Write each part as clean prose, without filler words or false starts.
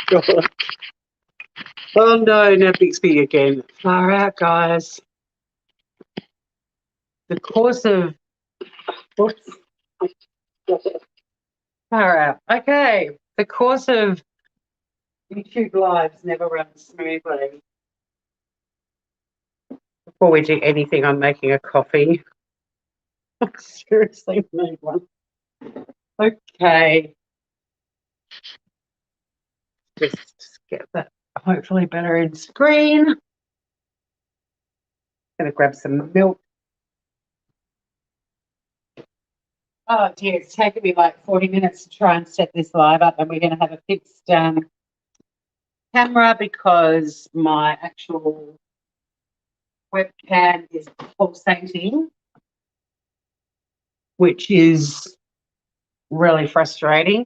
God. Oh no, now Bixby again. Far out, guys. The course of far out. Okay. The course of YouTube lives never runs smoothly. Before we do anything, I'm making a coffee. I seriously need one. Okay. Just get that hopefully better in screen. Gonna grab some milk. Oh dear, it's taken me like 40 minutes to try and set this live up, and we're going to have a fixed camera because my actual webcam is pulsating, which is really frustrating.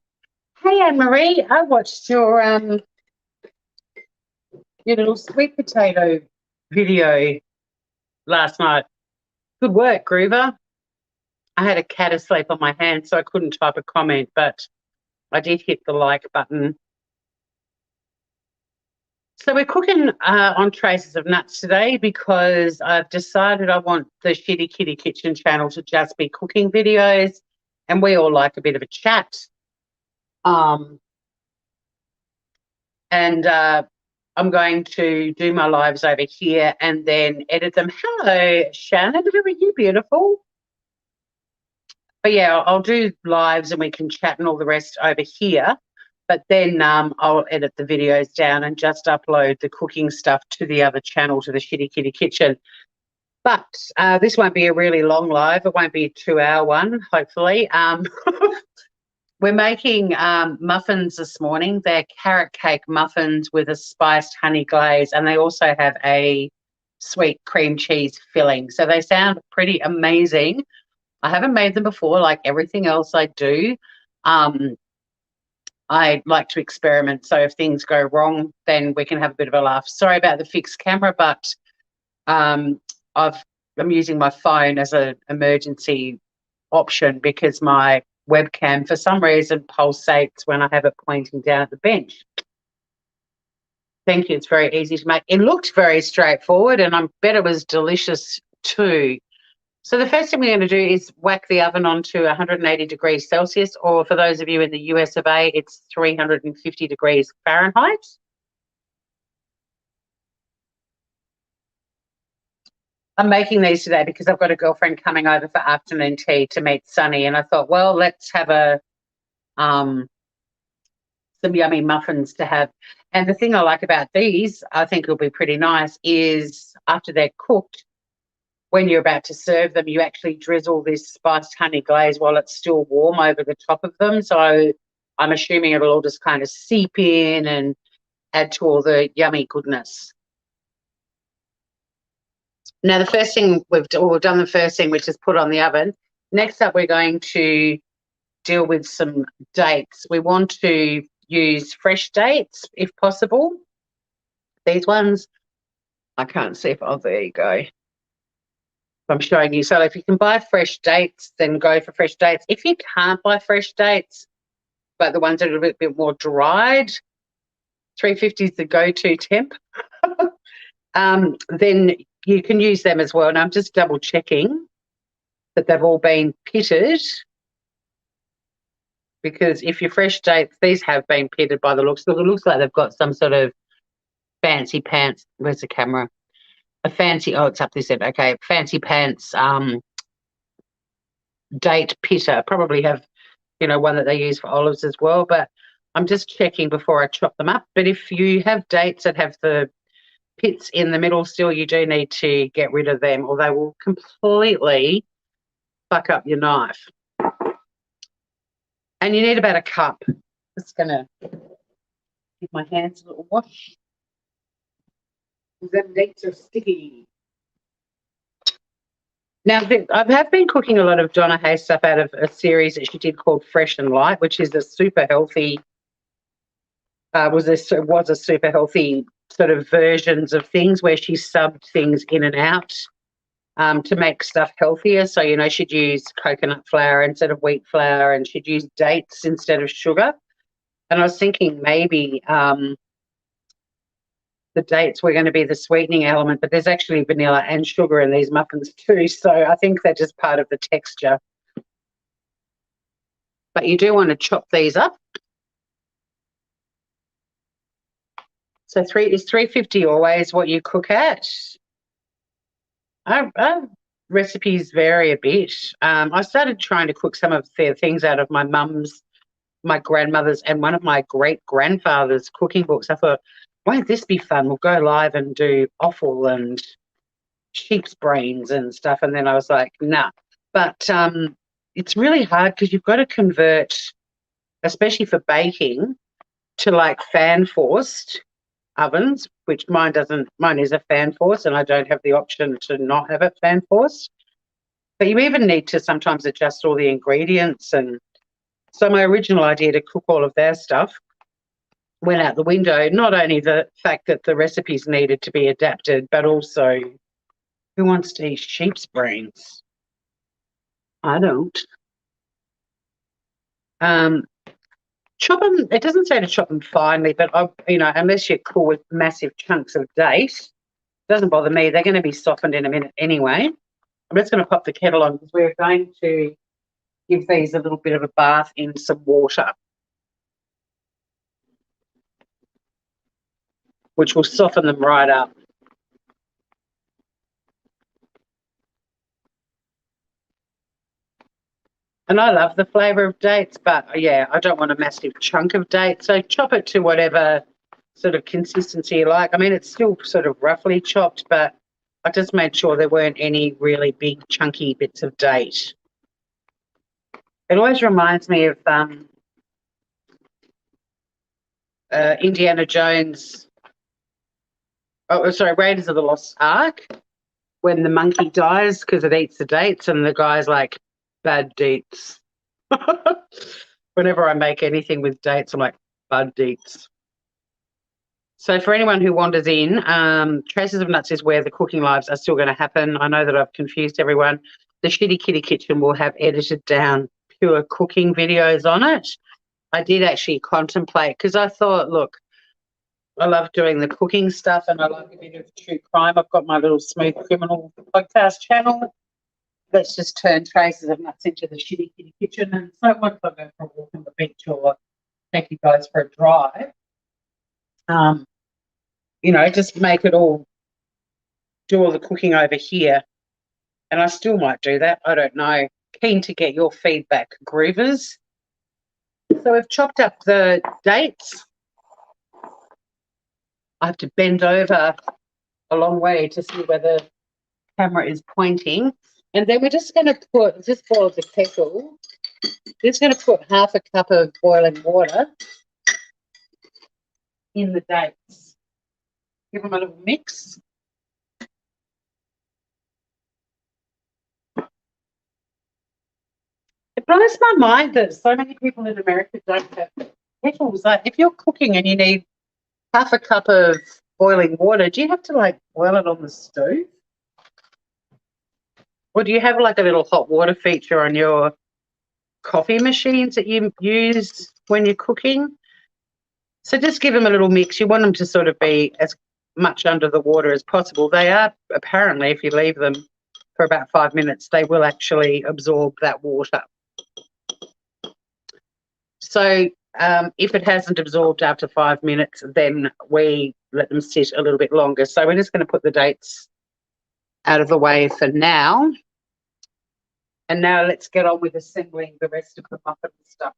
Hey, Anne-Marie, I watched your little sweet potato video last night. Good work, Groover. I had a cat asleep on my hand, so I couldn't type a comment, but I did hit the like button. So we're cooking on Traces of Nuts today because I've decided I want the Shitty Kitty Kitchen channel to just be cooking videos, and we all like a bit of a chat. And I'm going to do my lives over here and then edit them. Hello, Shannon. How are you, beautiful? But yeah, I'll do lives and we can chat and all the rest over here. But then I'll edit the videos down and just upload the cooking stuff to the other channel, to the Shitty Kitty Kitchen. But this won't be a really long live. It won't be a 2-hour one, hopefully. We're making muffins this morning. They're carrot cake muffins with a spiced honey glaze, and they also have a sweet cream cheese filling. So they sound pretty amazing. I haven't made them before, like everything else I do. I like to experiment, so if things go wrong, then we can have a bit of a laugh. Sorry about the fixed camera, but I'm using my phone as an emergency option because my webcam, for some reason, pulsates when I have it pointing down at the bench. Thank you. It's very easy to make. It looked very straightforward, and I bet it was delicious too. So the first thing we're going to do is whack the oven onto 180 degrees Celsius, or for those of you in the US of A, it's 350 degrees Fahrenheit. I'm making these today because I've got a girlfriend coming over for afternoon tea to meet Sunny, and I thought, well, let's have some yummy muffins to have. And the thing I like about these, I think will be pretty nice, is after they're cooked, when you're about to serve them, you actually drizzle this spiced honey glaze while it's still warm over the top of them. So I'm assuming it'll all just kind of seep in and add to all the yummy goodness. Now, the first thing we've done the first thing, which is put on the oven. Next up, we're going to deal with some dates. We want to use fresh dates if possible. These ones, I can't see if, oh, there you go. I'm showing you. So if you can buy fresh dates, then go for fresh dates. If you can't buy fresh dates, but the ones that are a bit more dried, 350 is the go-to temp. Then you can use them as well. And I'm just double checking that they've all been pitted, because if your fresh dates, these have been pitted by the looks. Look, it looks like they've got some sort of fancy pants. Where's the camera? A fancy, oh, it's up this end. Okay, fancy pants date pitter. Probably have, one that they use for olives as well. But I'm just checking before I chop them up. But if you have dates that have the pits in the middle still, you do need to get rid of them, or they will completely fuck up your knife. And you need about a cup. Just going to give my hands a little wash. Them dates are sticky. Now, I have been cooking a lot of Donna Hay stuff out of a series that she did called Fresh and Light, which is a super healthy, was a super healthy sort of versions of things where she subbed things in and out to make stuff healthier. So, she'd use coconut flour instead of wheat flour, and she'd use dates instead of sugar. And I was thinking maybe the dates were going to be the sweetening element, but there's actually vanilla and sugar in these muffins too. So I think they're just part of the texture. But you do want to chop these up. So is 350 always what you cook at? Our recipes vary a bit. I started trying to cook some of the things out of my mum's, my grandmother's, and one of my great grandfather's cooking books. I thought, won't this be fun? We'll go live and do offal and sheep's brains and stuff. And then I was like, nah. But it's really hard because you've got to convert, especially for baking, to like fan forced ovens, which mine is a fan force, and I don't have the option to not have it fan forced. But you even need to sometimes adjust all the ingredients. And so my original idea to cook all of their stuff went out the window. Not only the fact that the recipes needed to be adapted, but also who wants to eat sheep's brains? I don't. Chop them. It doesn't say to chop them finely, but unless you're cool with massive chunks of date, it doesn't bother me. They're going to be softened in a minute anyway. I'm just going to pop the kettle on because we're going to give these a little bit of a bath in some water, which will soften them right up. And I love the flavour of dates, but yeah, I don't want a massive chunk of dates. So chop it to whatever sort of consistency you like. I mean, it's still sort of roughly chopped, but I just made sure there weren't any really big chunky bits of date. It always reminds me of Indiana Jones. Oh, sorry, Raiders of the Lost Ark, when the monkey dies because it eats the dates, and the guy's like, bad dates. Whenever I make anything with dates, I'm like, bad dates. So for anyone who wanders in, Traces of Nuts is where the cooking lives are still going to happen. I know that I've confused everyone. The Shitty Kitty Kitchen will have edited down pure cooking videos on it. I did actually contemplate because I thought, look, I love doing the cooking stuff and I love a bit of true crime. I've got my little Smooth Criminal podcast channel. Let's just turn Traces of Nuts into the Shitty Kitty Kitchen. And so once I go for a walk on the beach or take you guys for a drive, just make it all, do all the cooking over here. And I still might do that. I don't know. Keen to get your feedback, Groovers. So we've chopped up the dates. I have to bend over a long way to see where the camera is pointing. And then we're just going to put, just boil the kettle, just going to put half a cup of boiling water in the dates. Give them a little mix. It blows my mind that so many people in America don't have kettles. Like, if you're cooking and you need half a cup of boiling water, do you have to like boil it on the stove? Or do you have like a little hot water feature on your coffee machines that you use when you're cooking? So just give them a little mix. You want them to sort of be as much under the water as possible. They are, apparently, if you leave them for about 5 minutes, they will actually absorb that water. So if it hasn't absorbed after 5 minutes, then we let them sit a little bit longer. So we're just going to put the dates out of the way for now. And now let's get on with assembling the rest of the muffin stuff.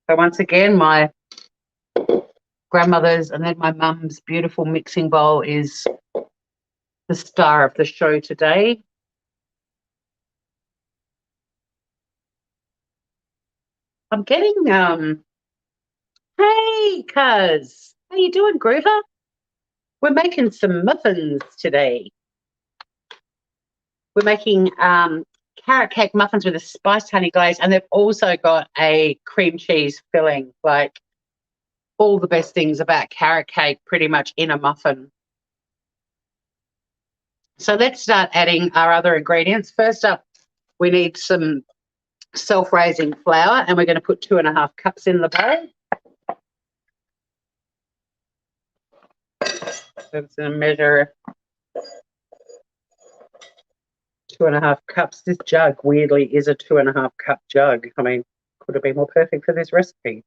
So once again, my grandmother's and then my mum's beautiful mixing bowl is the star of the show today. I'm getting, hey, cuz, how you doing, Groover? We're making some muffins today. We're making carrot cake muffins with a spiced honey glaze, and they've also got a cream cheese filling, like all the best things about carrot cake pretty much in a muffin. So let's start adding our other ingredients. First up, we need some self-raising flour, and we're going to put 2.5 cups in the bowl. So it's going to measure 2.5 cups. This jug, weirdly, is a 2.5 cup jug. I mean, could have been more perfect for this recipe.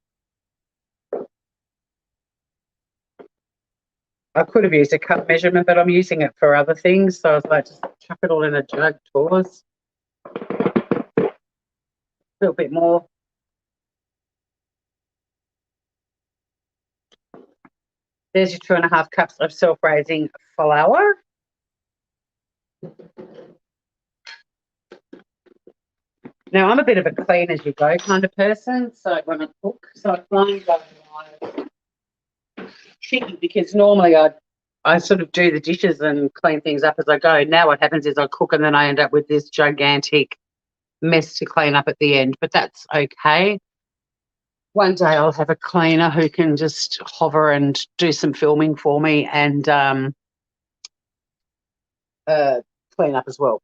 I could have used a cup measurement, but I'm using it for other things. So I was like, just chuck it all in a jug, Taurus. A little bit more. There's your 2.5 cups of self-raising flour. Now, I'm a bit of a clean as you go kind of person, so when I cook, so I find tricky because normally I sort of do the dishes and clean things up as I go. Now what happens is I cook and then I end up with this gigantic mess to clean up at the end, but that's okay. One day I'll have a cleaner who can just hover and do some filming for me and clean up as well.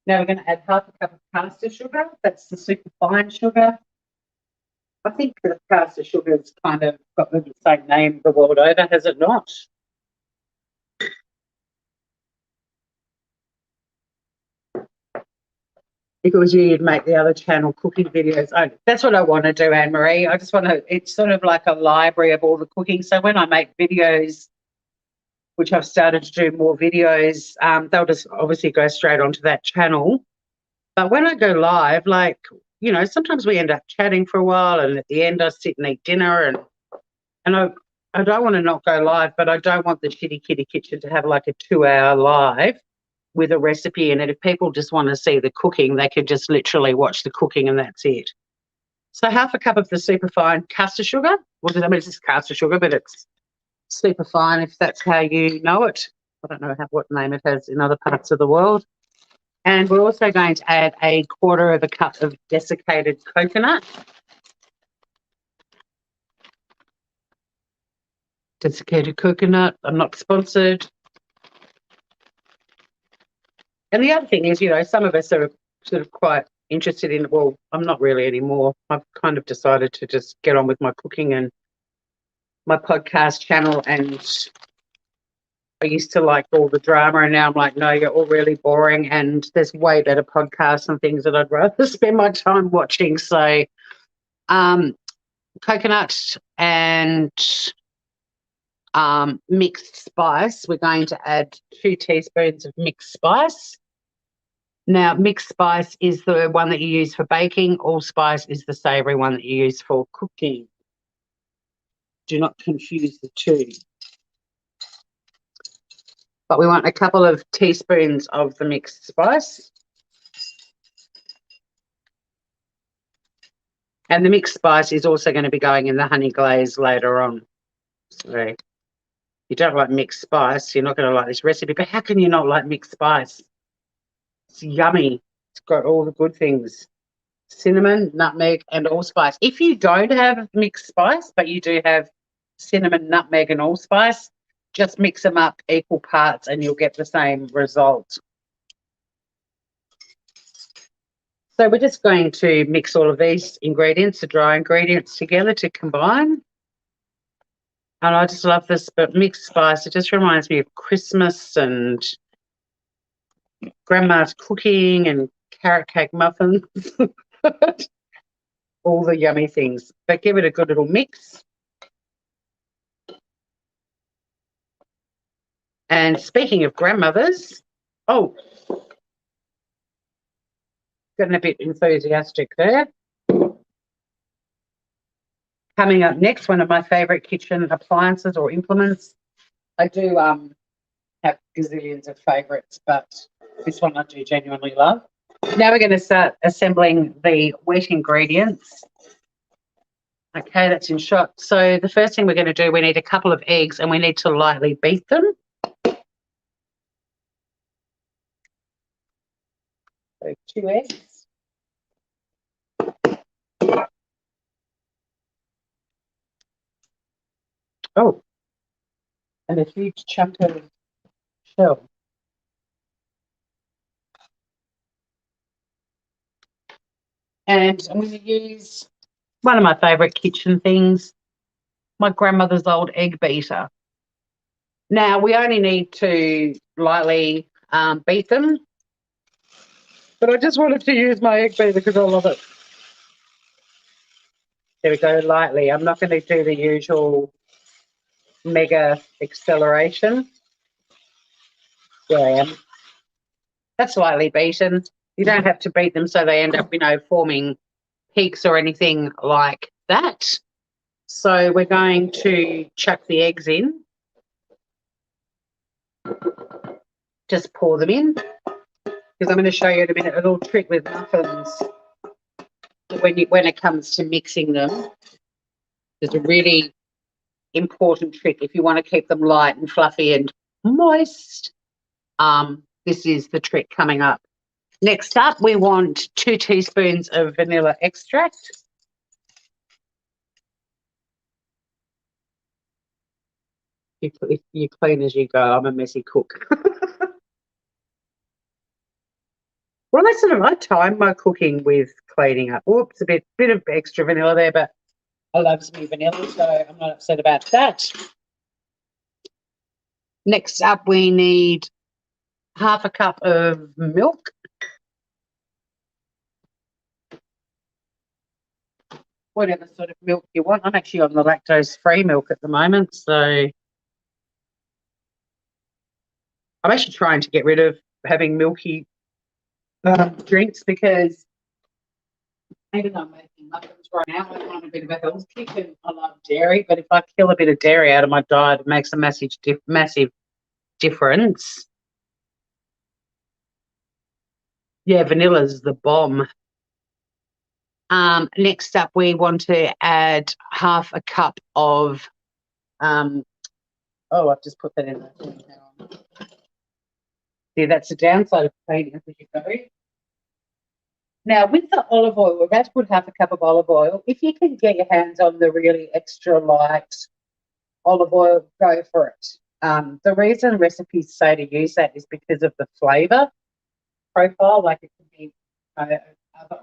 Now we're going to add 1/2 cup of caster sugar. That's the super fine sugar. I think the caster sugar's kind of got the same name the world over, has it not? If it was you, you'd make the other channel cooking videos. Oh, that's what I want to do, Anne-Marie. I just want to, it's sort of like a library of all the cooking. So when I make videos, which I've started to do more videos, they'll just obviously go straight onto that channel. But when I go live, like, you know, sometimes we end up chatting for a while and at the end I sit and eat dinner and I don't want to not go live, but I don't want the Shitty Kitty Kitchen to have like a 2-hour live with a recipe in it. If people just want to see the cooking, they could just literally watch the cooking and that's it. So 1/2 cup of the superfine caster sugar. Well, I mean, it's just caster sugar, but it's superfine if that's how you know it. I don't know what name it has in other parts of the world. And we're also going to add 1/4 cup of desiccated coconut. Desiccated coconut. I'm not sponsored. And the other thing is, you know, some of us are sort of quite interested in, well, I'm not really anymore. I've kind of decided to just get on with my cooking and my podcast channel, and I used to like all the drama and now I'm like, no, you're all really boring and there's way better podcasts and things that I'd rather spend my time watching. So coconut and mixed spice. We're going to add 2 teaspoons of mixed spice. Now, mixed spice is the one that you use for baking. Allspice is the savoury one that you use for cooking. Do not confuse the two. But we want a couple of teaspoons of the mixed spice. And the mixed spice is also going to be going in the honey glaze later on. So if you don't like mixed spice, you're not going to like this recipe. But how can you not like mixed spice? It's yummy. It's got all the good things. Cinnamon, nutmeg, and allspice. If you don't have mixed spice, but you do have cinnamon, nutmeg, and allspice, just mix them up equal parts and you'll get the same result. So we're just going to mix all of these ingredients, the dry ingredients, together to combine. And I just love this, but mixed spice, it just reminds me of Christmas and grandma's cooking and carrot cake muffins. All the yummy things. But give it a good little mix. And speaking of grandmothers, oh, getting a bit enthusiastic there. Coming up next, one of my favourite kitchen appliances or implements. I do have gazillions of favourites, but this one I do genuinely love. Now we're going to start assembling the wet ingredients. Okay, that's in shot. So the first thing we're going to do, we need a couple of eggs and we need to lightly beat them. So 2 eggs. Oh, and a huge chunk of shell. And I'm going to use one of my favourite kitchen things, my grandmother's old egg beater. Now, we only need to lightly beat them, but I just wanted to use my egg beater because I love it. There we go, lightly. I'm not going to do the usual mega acceleration. There I am. That's lightly beaten. You don't have to beat them so they end up, forming peaks or anything like that. So we're going to chuck the eggs in. Just pour them in. Because I'm going to show you in a minute a little trick with muffins. When it comes to mixing them, there's a really important trick if you want to keep them light and fluffy and moist. This is the trick coming up. Next up, we want 2 teaspoons of vanilla extract. You clean as you go. I'm a messy cook. Well, I time my cooking with cleaning up. Whoops, a bit of extra vanilla there, but I love me vanilla, so I'm not upset about that. Next up, we need half a cup of milk. Whatever sort of milk you want. I'm actually on the lactose-free milk at the moment, so I'm actually trying to get rid of having milky drinks because even though I'm making muffins right now, I want a bit of a health kick and I love dairy, but if I kill a bit of dairy out of my diet, it makes a massive difference. Yeah, vanilla's the bomb. Next up, we want to add half a cup of, I've just put that in there. See, that's the downside of cleaning as you go. Now, with the olive oil, we're about to put half a cup of olive oil. If you can get your hands on the really extra light olive oil, go for it. The reason recipes say to use that is because of the flavour profile. Like it can be, other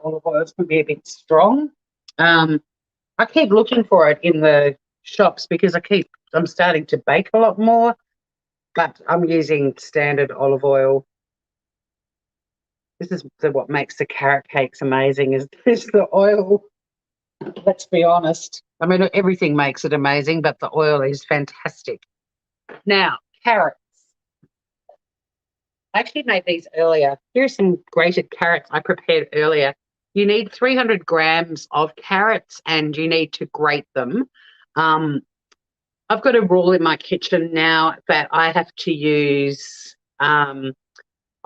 olive oils can be a bit strong. I keep looking for it in the shops because I'm starting to bake a lot more, but I'm using standard olive oil. This is what makes the carrot cakes amazing is the oil. Let's be honest. I mean, everything makes it amazing, but the oil is fantastic. Now, carrots. I actually made these earlier. Here are some grated carrots I prepared earlier. You need 300 grams of carrots and you need to grate them. I've got a rule in my kitchen now that I have to use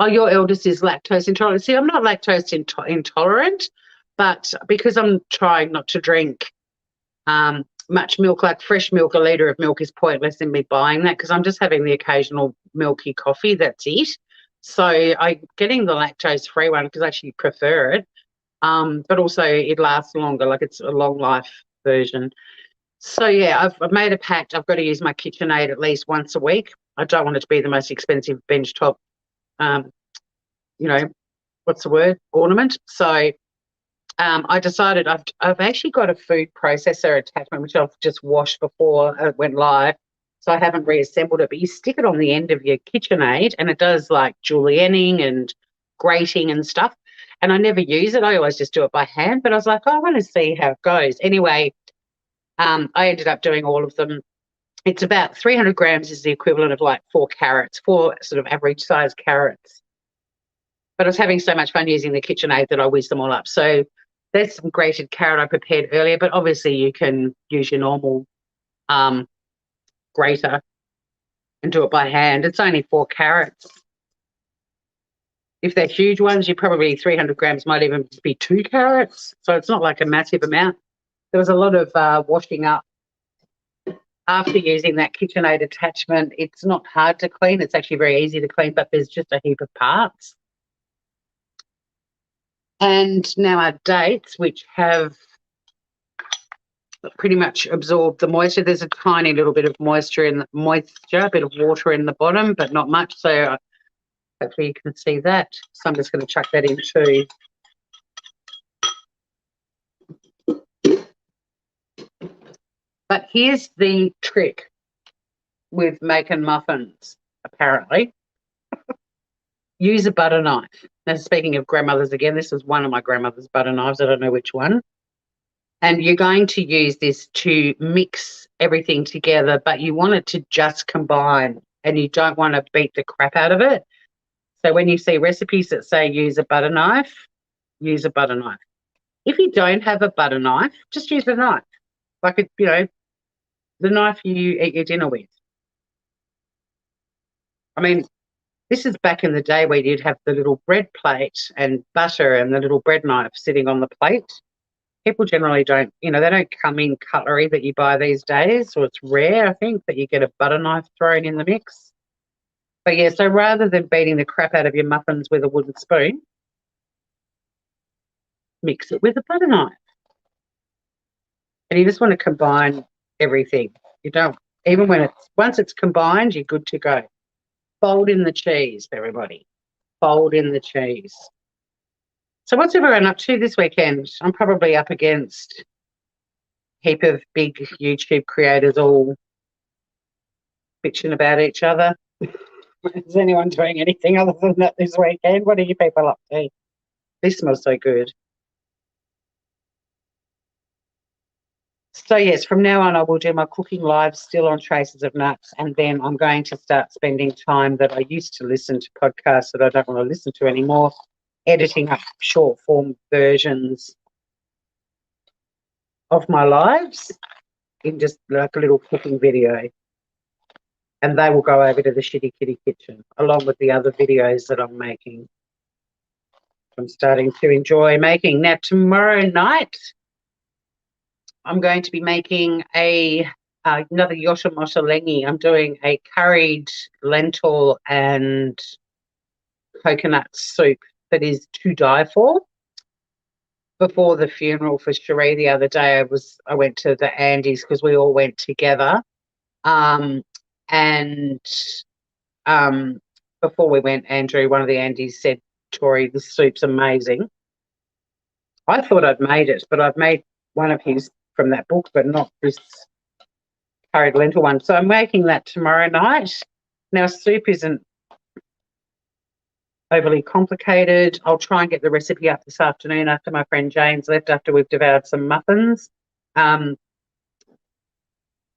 your eldest is lactose intolerant. See, I'm not lactose intolerant, but because I'm trying not to drink much milk, like fresh milk, a litre of milk is pointless in me buying that because I'm just having the occasional milky coffee. That's it. So I'm getting the lactose-free one because I actually prefer it, but also it lasts longer, like it's a long life version. So, yeah, I've made a pact. I've got to use my KitchenAid at least once a week. I don't want it to be the most expensive benchtop what's the word? Ornament. So I decided I've actually got a food processor attachment, which I've just washed before it went live. So I haven't reassembled it, but you stick it on the end of your KitchenAid and it does like julienning and grating and stuff. And I never use it. I always just do it by hand, but I was like, I want to see how it goes. Anyway, I ended up doing all of them. It's about 300 grams is the equivalent of like 4 sort of average size carrots. But I was having so much fun using the KitchenAid that I whizzed them all up. So there's some grated carrot I prepared earlier, but obviously you can use your normal grater and do it by hand. It's only 4 carrots. If they're huge ones, you probably 300 grams might even be 2 carrots. So it's not like a massive amount. There was a lot of washing up after using that KitchenAid attachment. It's not hard to clean. It's actually very easy to clean, but there's just a heap of parts. And now our dates, which have pretty much absorbed the moisture. There's a tiny little bit of moisture, a bit of water in the bottom, but not much. So hopefully you can see that. So I'm just going to chuck that in too. But here's the trick with making muffins, apparently. Use a butter knife. Now, speaking of grandmothers again, this is one of my grandmother's butter knives. I don't know which one. And you're going to use this to mix everything together, but you want it to just combine and you don't want to beat the crap out of it. So when you see recipes that say use a butter knife, use a butter knife. If you don't have a butter knife, just use a knife. Like, the knife you eat your dinner with. I mean, this is back in the day where you'd have the little bread plate and butter and the little bread knife sitting on the plate. People generally don't, they don't come in cutlery that you buy these days, or it's rare, I think, that you get a butter knife thrown in the mix. But yeah, so rather than beating the crap out of your muffins with a wooden spoon, mix it with a butter knife. And you just want to combine everything. You don't, even when once it's combined, you're good to go. Fold in the cheese, everybody. Fold in the cheese. So what's everyone up to this weekend? I'm probably up against a heap of big YouTube creators all bitching about each other. Is anyone doing anything other than that this weekend? What are you people up to? This smells so good. So yes, from now on I will do my cooking live still on Traces of Nuts, and then I'm going to start spending time that I used to listen to podcasts that I don't want to listen to anymore, editing up short form versions of my lives in just like a little cooking video. And they will go over to the Shitty Kitty Kitchen along with the other videos that I'm making. I'm starting to enjoy making. Now, tomorrow night, I'm going to be making another Yosha Mosalengi. I'm doing a curried lentil and coconut soup that is to die for. Before the funeral for Cherie the other day, I went to the Andes because we all went together. And before we went, Andrew, one of the Andes, said, Tori, the soup's amazing. I thought I'd made it, but I've made one of his from that book, but not this curried lentil one. So I'm making that tomorrow night. Now, soup isn't overly complicated. I'll try and get the recipe up this afternoon after my friend Jane's left, after we've devoured some muffins. I'm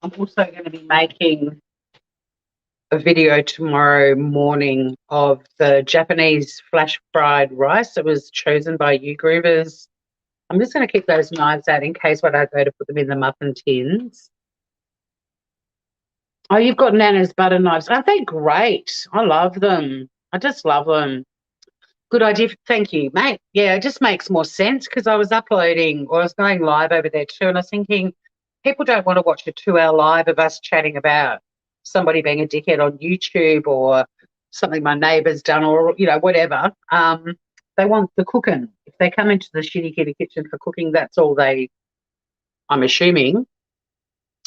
also going to be making a video tomorrow morning of the Japanese flash fried rice that was chosen by you groovers. I'm just going to keep those knives out in case when I go to put them in the muffin tins. Oh, you've got Nana's butter knives. Aren't they great? I love them. I just love them. Good idea. Thank you, mate. Yeah, it just makes more sense because I was uploading, or I was going live over there too, and I was thinking people don't want to watch a 2-hour live of us chatting about somebody being a dickhead on YouTube or something my neighbour's done, or whatever. They want the cooking. If they come into the Shitty Kitty Kitchen for cooking, that's all they, I'm assuming,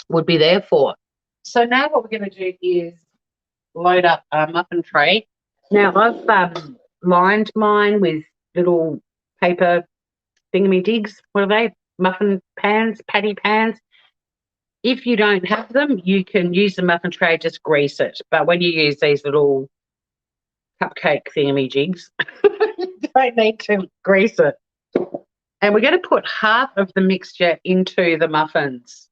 would be there for. So now what we're going to do is load up a muffin tray. Now I've lined mine with little paper thingamadigs. What are they? Muffin pans, patty pans. If you don't have them, you can use the muffin tray, just grease it. But when you use these little cupcake thingamajigs, you don't need to grease it. And we're going to put half of the mixture into the muffins.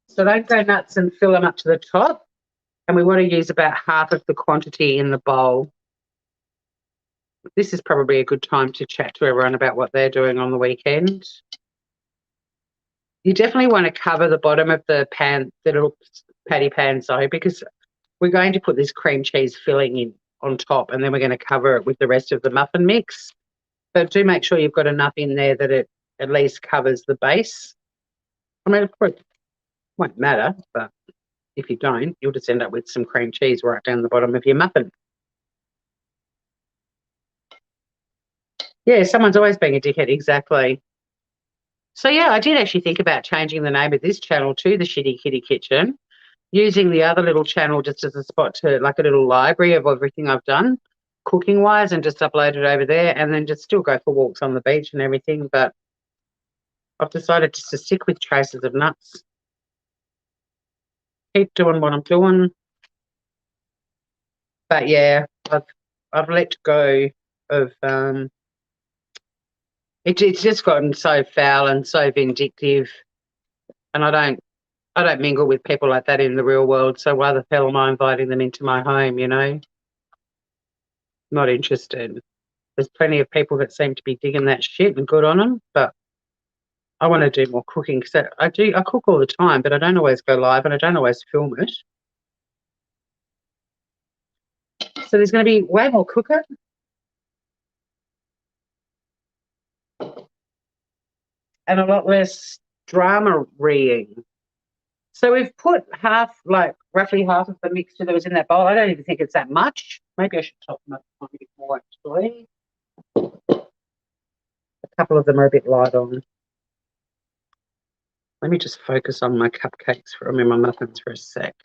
So don't go nuts and fill them up to the top. And we want to use about half of the quantity in the bowl. This is probably a good time to chat to everyone about what they're doing on the weekend. You definitely want to cover the bottom of the pan, the little patty pans though, because we're going to put this cream cheese filling in on top, and then we're going to cover it with the rest of the muffin mix. But do make sure you've got enough in there that it at least covers the base. I mean, it won't matter, but if you don't, you'll just end up with some cream cheese right down the bottom of your muffin. Yeah, someone's always being a dickhead, exactly. So, yeah, I did actually think about changing the name of this channel to the Shitty Kitty Kitchen, using the other little channel just as a spot to, like a little library of everything I've done cooking-wise, and just upload it over there, and then just still go for walks on the beach and everything. But I've decided just to stick with traces of nuts. Keep doing what I'm doing. But yeah, I've let go of it's just gotten so foul and so vindictive, and I don't mingle with people like that in the real world. So why the hell am I inviting them into my home? You know, not interested. There's plenty of people that seem to be digging that shit and good on them, but I want to do more cooking because I cook all the time, but I don't always go live and I don't always film it. So there's going to be way more cooking and a lot less drama-reing. So we've put roughly half of the mixture that was in that bowl. I don't even think it's that much. Maybe I should top them up a bit more actually. A couple of them are a bit light on. Let me just focus on my cupcakes my muffins for a sec.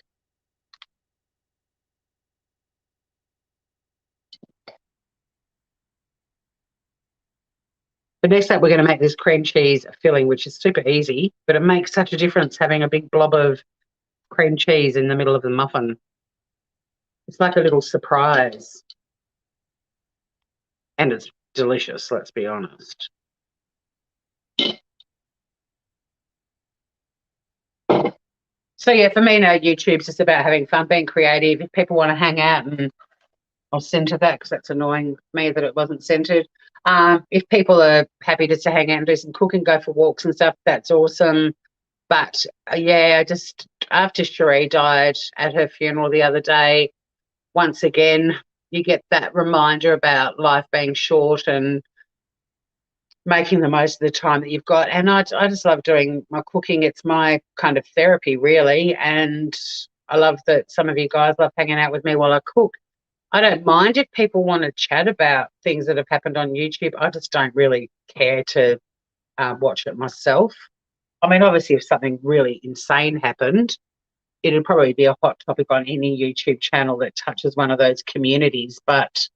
But next up, we're going to make this cream cheese filling, which is super easy, but it makes such a difference having a big blob of cream cheese in the middle of the muffin. It's like a little surprise. And it's delicious, let's be honest. So yeah, for me now, YouTube's just about having fun, being creative. If people want to hang out, and I'll center that because that's annoying me that it wasn't centered. If people are happy just to hang out and do some cooking, go for walks and stuff, that's awesome. But yeah, just after Cherie died at her funeral the other day, once again, you get that reminder about life being short and making the most of the time that you've got. And I just love doing my cooking. It's my kind of therapy, really. And I love that some of you guys love hanging out with me while I cook. I don't mind if people want to chat about things that have happened on YouTube. I just don't really care to watch it myself. I mean, obviously, if something really insane happened, it'd probably be a hot topic on any YouTube channel that touches one of those communities. But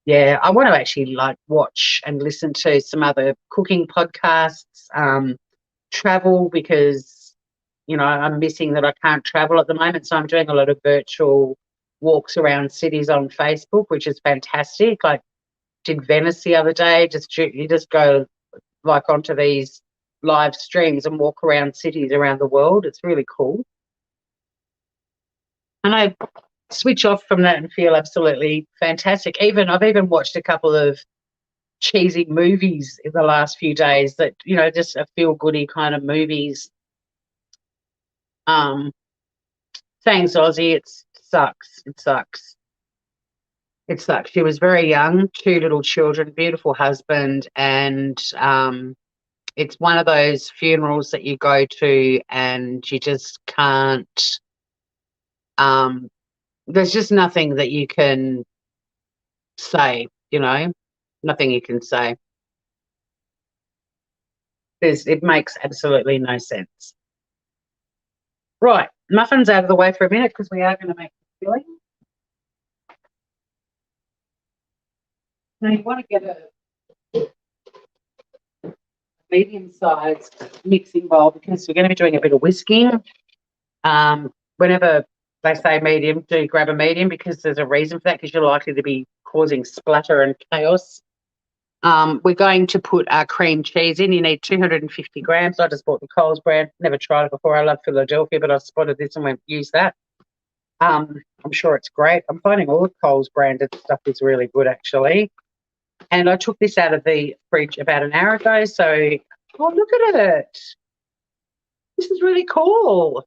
yeah, I want to actually watch and listen to some other cooking podcasts, travel because, I'm missing that I can't travel at the moment. So I'm doing a lot of virtual walks around cities on Facebook, which is fantastic. Like did Venice the other day. You just go onto these live streams and walk around cities around the world. It's really cool. And I switch off from that and feel absolutely fantastic. I've even watched a couple of cheesy movies in the last few days that, just a feel goody kind of movies. Thanks, Aussie. It sucks. It sucks. It sucks. She was very young, two little children, beautiful husband, and it's one of those funerals that you go to and you just can't. There's just nothing that you can say, nothing you can say. It makes absolutely no sense. Right, muffins out of the way for a minute because we are going to make the filling. Now you want to get a medium-sized mixing bowl because we're going to be doing a bit of whisking. Whenever they say medium, do grab a medium because there's a reason for that because you're likely to be causing splatter and chaos. We're going to put our cream cheese in. You need 250 grams. I just bought the Coles brand. Never tried it before. I love Philadelphia, but I spotted this and went, use that. I'm sure it's great. I'm finding all the Coles branded stuff is really good, actually. And I took this out of the fridge about an hour ago. So, look at it. This is really cool.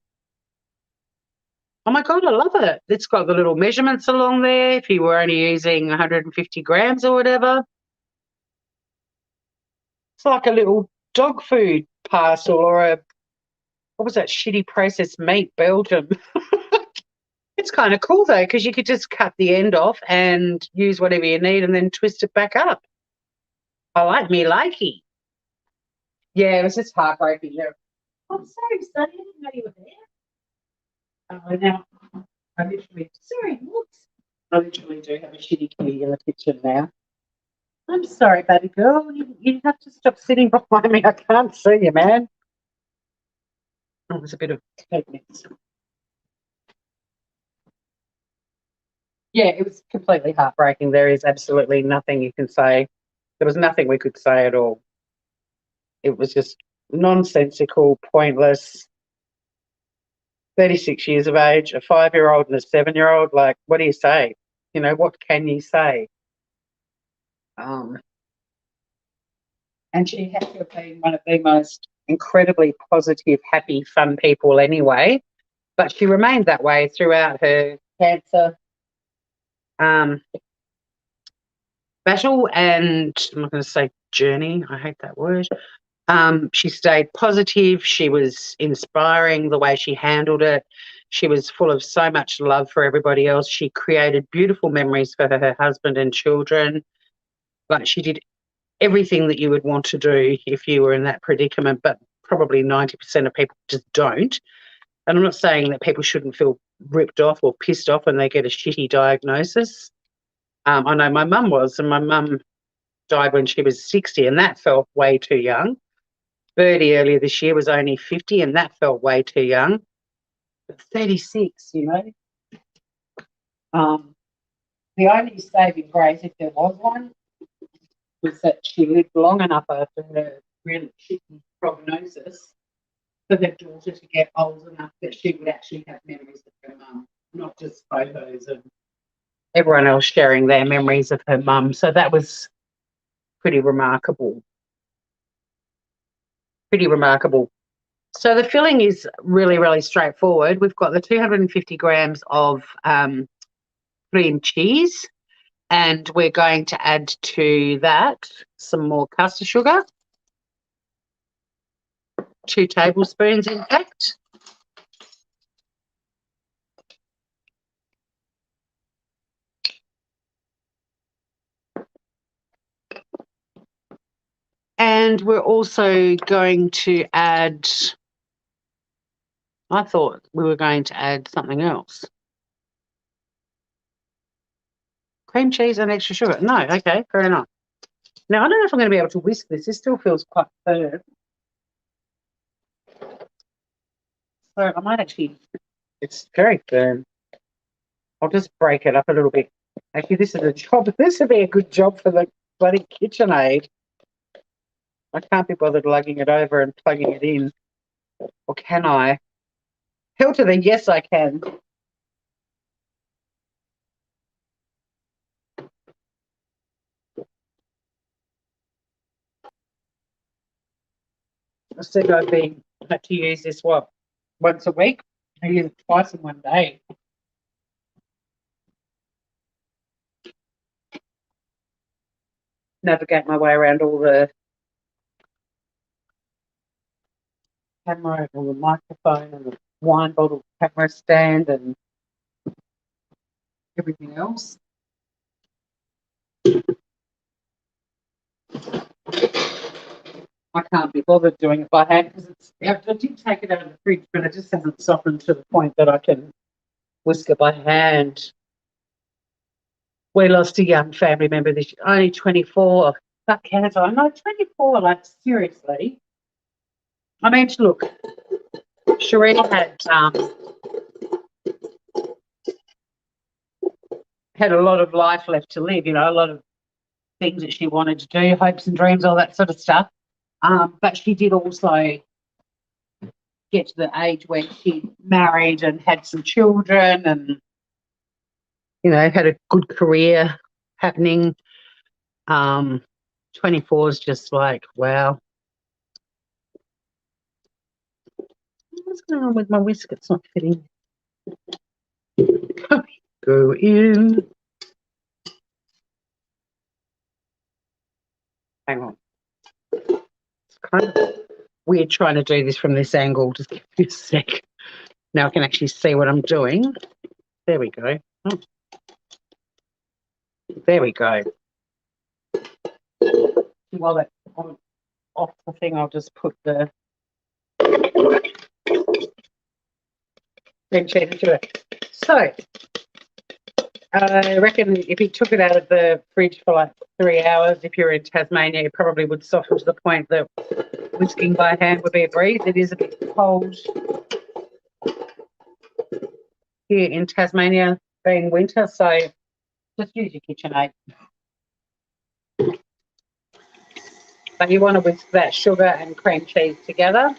Oh, my God, I love it. It's got the little measurements along there if you were only using 150 grams or whatever. It's like a little dog food parcel or what was that shitty processed meat, Belgium? It's kind of cool, though, because you could just cut the end off and use whatever you need and then twist it back up. I like me likey. Yeah, it was just heartbreaking. I'm sorry, Sonny. I didn't know you were there. Now, sorry, whoops. I literally do have a shitty kitty in the kitchen now. I'm sorry, baby girl. You have to stop sitting behind me. I can't see you, man. Oh, there's a bit of techniques. Yeah, it was completely heartbreaking. There is absolutely nothing you can say. There was nothing we could say at all. It was just nonsensical, pointless. 36 years of age, a 5-year-old and a 7-year-old. Like, what do you say? You know, what can you say? Um, and she had to have been one of the most incredibly positive, happy, fun people anyway. But she remained that way throughout her cancer um, battle, and I'm not going to say journey. I hate that word. She stayed positive. She was inspiring the way she handled it. She was full of so much love for everybody else. She created beautiful memories for her husband and children. But she did everything that you would want to do if you were in that predicament, but probably 90% of people just don't. And I'm not saying that people shouldn't feel ripped off or pissed off when they get a shitty diagnosis. I know my mum was, and my mum died when she was 60, and that felt way too young. Birdie earlier this year was only 50, and that felt way too young. But 36, you know. The only saving grace, if there was one, was that she lived long enough after her really shitty prognosis for her daughter to get old enough that she would actually have memories of her mum, not just photos of everyone else sharing their memories of her mum. So that was pretty remarkable. Pretty remarkable. So the filling is really, really straightforward. We've got the 250 grams of cream cheese, and we're going to add to that some more custard sugar, 2 tablespoons in fact. And we're also going to add, I thought we were going to add something else. Cream cheese and extra sugar. No, okay, fair enough. Now, I don't know if I'm going to be able to whisk this. This still feels quite firm. So I might actually, it's very firm. I'll just break it up a little bit. Actually, this is a job. This would be a good job for the bloody KitchenAid. I can't be bothered lugging it over and plugging it in. Or can I? Hell to the yes, I can. I said I'd had to use this, what, once a week? I use it twice in one day. Navigate my way around all the camera and the microphone and the wine bottle camera stand and everything else. I can't be bothered doing it by hand because I did take it out of the fridge, but it just hasn't softened to the point that I can whisk it by hand. We lost a young family member this year, only 24. Fuck cancer. I'm not 24, like seriously. I mean, look, Sheree had a lot of life left to live, you know, a lot of things that she wanted to do, hopes and dreams, all that sort of stuff. But she did also get to the age where she married and had some children and, you know, had a good career happening. 24 is just like, wow. What's going on with my whisk? It's not fitting. Go in. Hang on. It's kind of weird trying to do this from this angle. Just give me a sec. Now I can actually see what I'm doing. There we go. Oh. There we go. While that's off the thing, I'll just put the cream cheese into it. So I reckon if you took it out of the fridge for like 3 hours, if you're in Tasmania, it probably would soften to the point that whisking by hand would be a breeze. It is a bit cold here in Tasmania, being winter, so just use your KitchenAid. But you want to whisk that sugar and cream cheese together.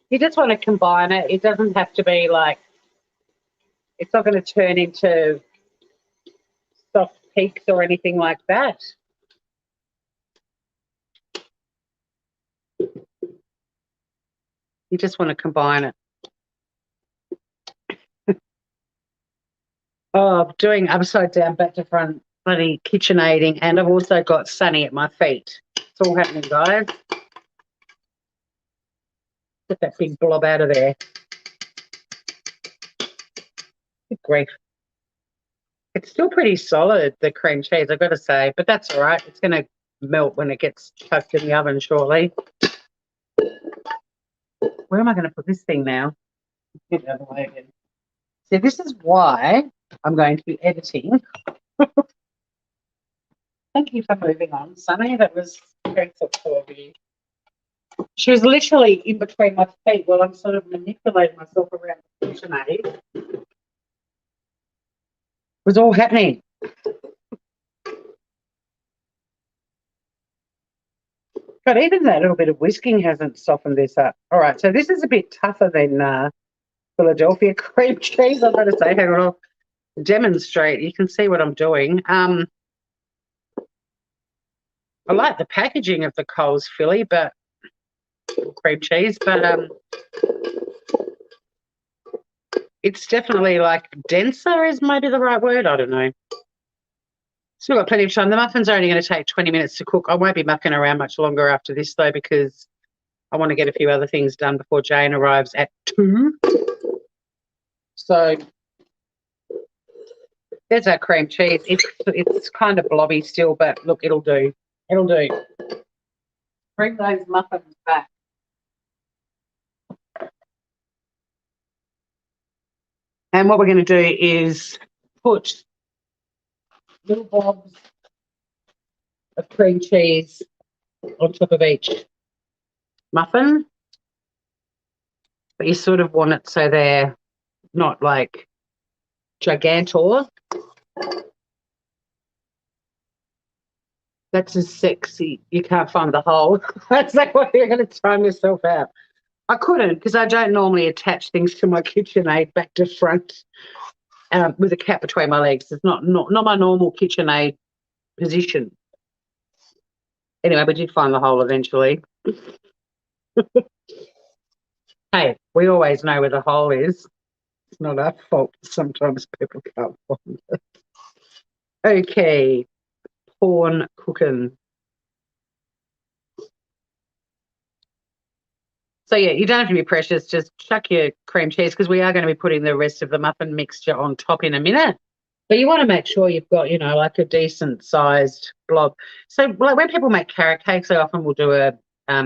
You just want to combine it. It doesn't have to be like, it's not going to turn into soft peaks or anything like that. You just want to combine it. Oh, I'm doing upside down, back to front, bloody KitchenAiding, and I've also got Sunny at my feet. It's all happening, guys. Get that big blob out of there. Good grief. It's still pretty solid, the cream cheese, I've got to say, but that's all right. It's going to melt when it gets chucked in the oven shortly. Where am I going to put this thing now? Get it out of the way again. So this is why I'm going to be editing. Thank you for moving on, Sunny. That was very thoughtful of you. She was literally in between my feet while I'm sort of manipulating myself around the KitchenAid. It was all happening. But even that little bit of whisking hasn't softened this up. All right, so this is a bit tougher than Philadelphia cream cheese, I've got to say. Hang on, I'll demonstrate. You can see what I'm doing. I like the packaging of the Coles Philly, but cream cheese, but it's definitely like denser is maybe the right word. I don't know. Still got plenty of time. The muffins are only going to take 20 minutes to cook. I won't be mucking around much longer after this though, because I want to get a few other things done before Jane arrives at 2. So there's our cream cheese. It's kind of blobby still, but look, it'll do. It'll do. Bring those muffins back. And what we're going to do is put little blobs of cream cheese on top of each muffin. But you sort of want it so they're not like gigantor. That's as sexy. You can't find the hole. That's like what you're going to time yourself out. I couldn't because I don't normally attach things to my KitchenAid back to front with a cat between my legs. It's not my normal KitchenAid position. Anyway, we did find the hole eventually. Hey, we always know where the hole is. It's not our fault. Sometimes people can't find it. Okay, corn cooking. So, yeah, you don't have to be precious. Just chuck your cream cheese because we are going to be putting the rest of the muffin mixture on top in a minute. But you want to make sure you've got, like a decent sized blob. So like when people make carrot cakes, they often will do a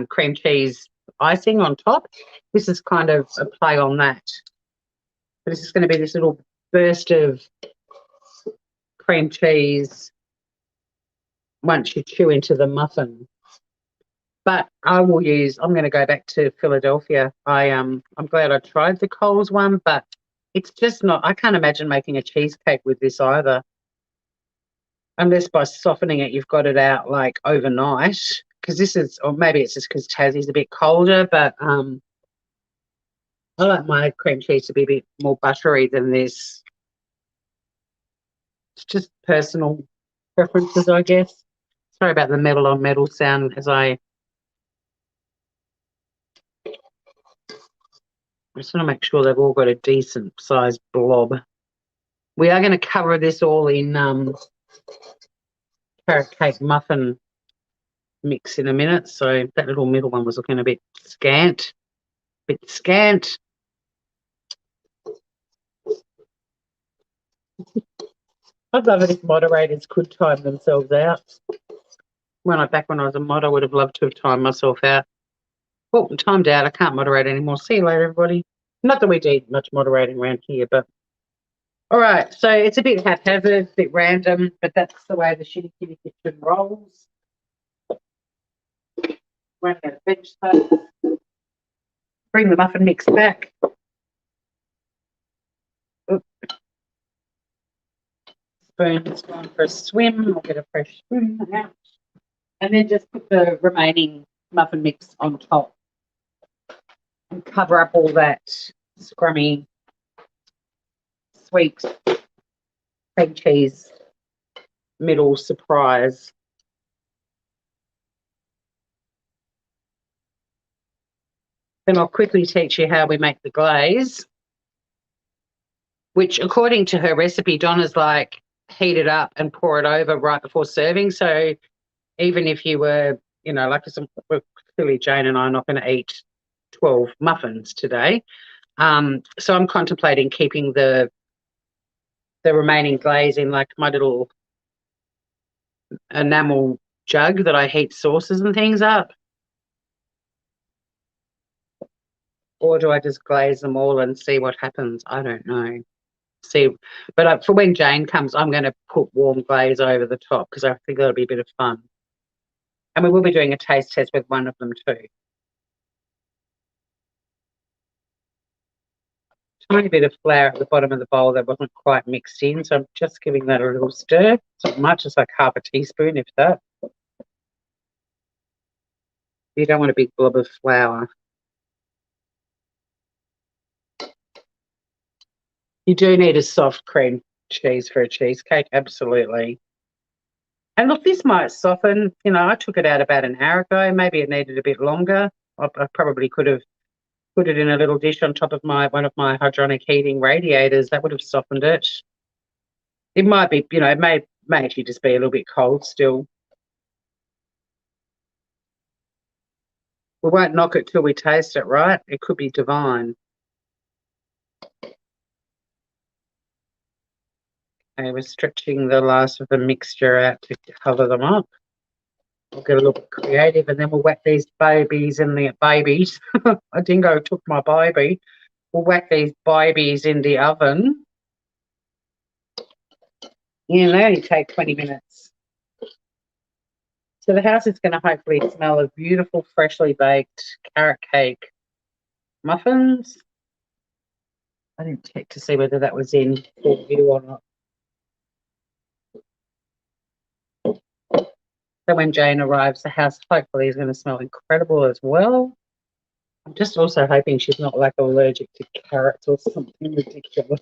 cream cheese icing on top. This is kind of a play on that. But this is going to be this little burst of cream cheese once you chew into the muffin. But I'm going to go back to Philadelphia. I'm glad I tried the Coles one, but it's just not, I can't imagine making a cheesecake with this either. Unless by softening it, you've got it out like overnight. Because this is, or maybe it's just because Tassie's a bit colder, but I like my cream cheese to be a bit more buttery than this. It's just personal preferences, I guess. Sorry about the metal on metal sound as I just want to make sure they've all got a decent sized blob. We are going to cover this all in carrot cake muffin mix in a minute. So that little middle one was looking a bit scant. I'd love it if moderators could time themselves out. Back when I was a mod, I would have loved to have timed myself out. Well, I'm timed out. I can't moderate anymore. See you later, everybody. Not that we do much moderating around here, but all right. So it's a bit haphazard, a bit random, but that's the way the Shitty Kitty Kitchen rolls. Running out of bench space. Bring the muffin mix back. Oop. Spoon has gone for a swim. I'll get a fresh spoon out. And then just put the remaining muffin mix on top and cover up all that scrummy, sweet cream cheese middle surprise. Then I'll quickly teach you how we make the glaze, which according to her recipe, Donna's like heat it up and pour it over right before serving. So even if you were, like clearly Jane and I are not going to eat 12 muffins today. So I'm contemplating keeping the remaining glaze in like my little enamel jug that I heat sauces and things up. Or do I just glaze them all and see what happens? I don't know. But for when Jane comes, I'm going to put warm glaze over the top because I think that'll be a bit of fun. And we will be doing a taste test with one of them too. Tiny bit of flour at the bottom of the bowl that wasn't quite mixed in, so I'm just giving that a little stir. It's not much, it's like half a teaspoon, if that. You don't want a big blob of flour. You do need a soft cream cheese for a cheesecake, absolutely. And look, this might soften. I took it out about an hour ago. Maybe it needed a bit longer. I probably could have put it in a little dish on top of one of my hydronic heating radiators. That would have softened it. It might be, it may actually just be a little bit cold still. We won't knock it till we taste it, right? It could be divine. Okay, we're stretching the last of the mixture out to cover them up. We'll get a little bit creative and then we'll whack these babies in the babies. A dingo took my baby. We'll whack these babies in the oven. Yeah, they only take 20 minutes. So the house is going to hopefully smell of beautiful, freshly baked carrot cake muffins. I didn't check to see whether that was in full view or not. So when Jane arrives, the house hopefully is going to smell incredible as well. I'm just also hoping she's not like allergic to carrots or something ridiculous.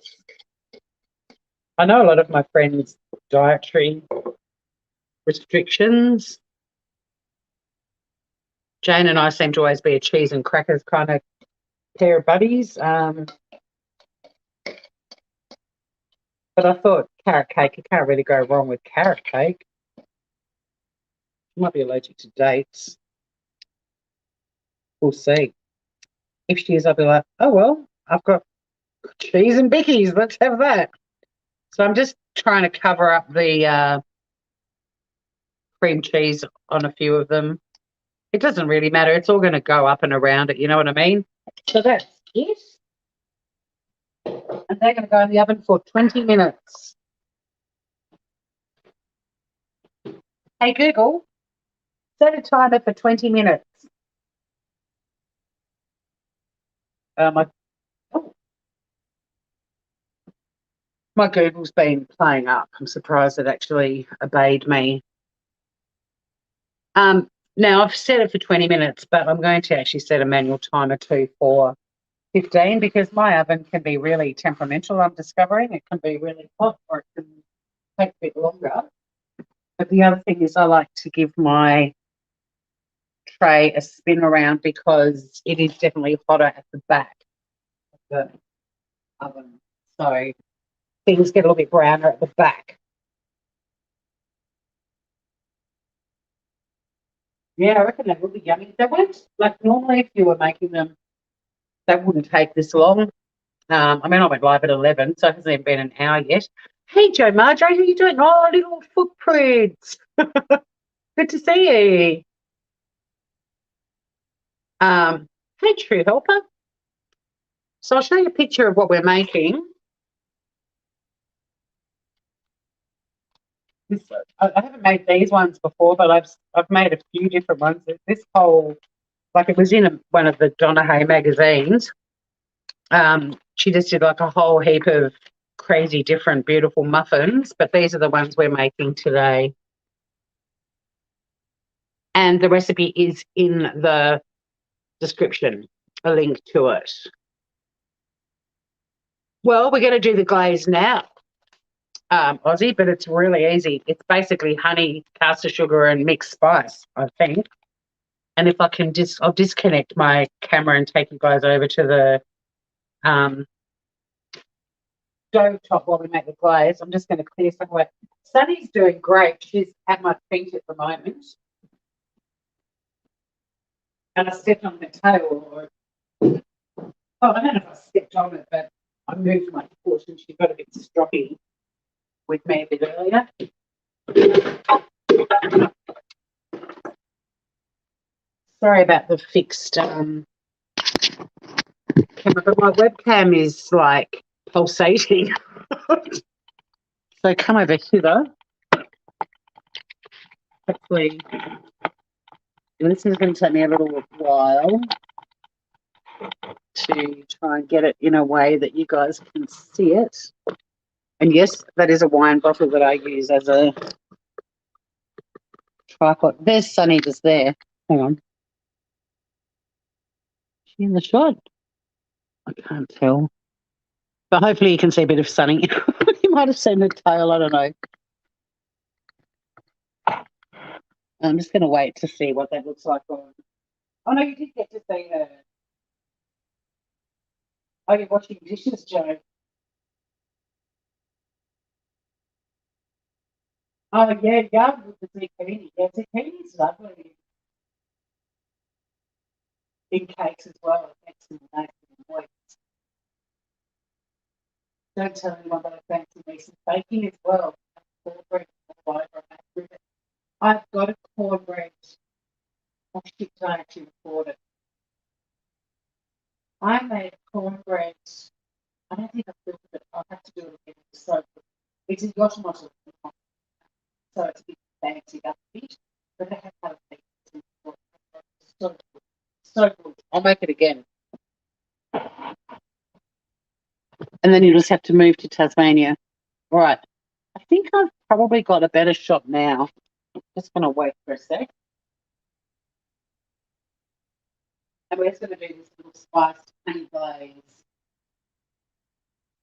I know a lot of my friends' dietary restrictions. Jane and I seem to always be a cheese and crackers kind of pair of buddies. But I thought carrot cake, you can't really go wrong with carrot cake. She might be allergic to dates. We'll see. If she is, I'll be like, oh, well, I've got cheese and bickies. Let's have that. So I'm just trying to cover up the cream cheese on a few of them. It doesn't really matter. It's all going to go up and around it. You know what I mean? So that's it. And they're going to go in the oven for 20 minutes. Hey, Google, set a timer for 20 minutes. My Google's been playing up. I'm surprised it actually obeyed me. Now, I've set it for 20 minutes, but I'm going to actually set a manual timer too for 15 because my oven can be really temperamental, I'm discovering. It can be really hot or it can take a bit longer. But the other thing is I like to give my tray a spin around because it is definitely hotter at the back of the oven. So things get a little bit browner at the back. Yeah, I reckon that would be yummy. They won't, like normally if you were making them, that wouldn't take this long. I went live at 11, so it hasn't even been an hour yet. Hey, Joe Marjorie, how are you doing? Oh, little footprints. Good to see you. Hey, True Helper. So I'll show you a picture of what we're making. I haven't made these ones before, but I've made a few different ones. This whole, like, it was in one of the Donna Hay magazines. She just did like a whole heap of crazy, different, beautiful muffins, but these are the ones we're making today. And the recipe is in the description, a link to it. Well, we're going to do the glaze now, Aussie, but it's really easy. It's basically honey, caster sugar, and mixed spice, I think. And if I can I'll disconnect my camera and take you guys over to the stove top while we make the glaze. I'm just going to clear some away. Sunny's doing great. She's at my feet at the moment. And I stepped on the tail. I don't know if I stepped on it, but I moved my foot and she got a bit stroppy with me a bit earlier. Sorry about the fixed camera, but my webcam is like pulsating. So come over here. Hopefully, this is going to take me a little while to try and get it in a way that you guys can see it. And yes, that is a wine bottle that I use as a tripod. There's Sunny just there. Hang on. Is she in the shot? I can't tell. But hopefully you can see a bit of Sunny. You might have seen her tail, I don't know. I'm just going to wait to see what that looks like on. Oh, no, you did get to see her. Oh, you're washing dishes, Joe. Oh, yeah, yum with the zucchini. Yeah, zucchini's lovely. In cakes as well. Excellent. Don't tell anyone that I fancy me some baking as well. I've got a cornbread. Oh, shit, I actually record it. I made cornbread. I don't think I've built it. I'll have to do it again. So it's a yoshimoto. So it's a bit fancy up a bit. But I have had it. So good. So good. I'll make it again. And then you just have to move to Tasmania. All right. I think I've probably got a better shot now. Just going to wait for a sec. And we're just going to do this little spiced honey glaze.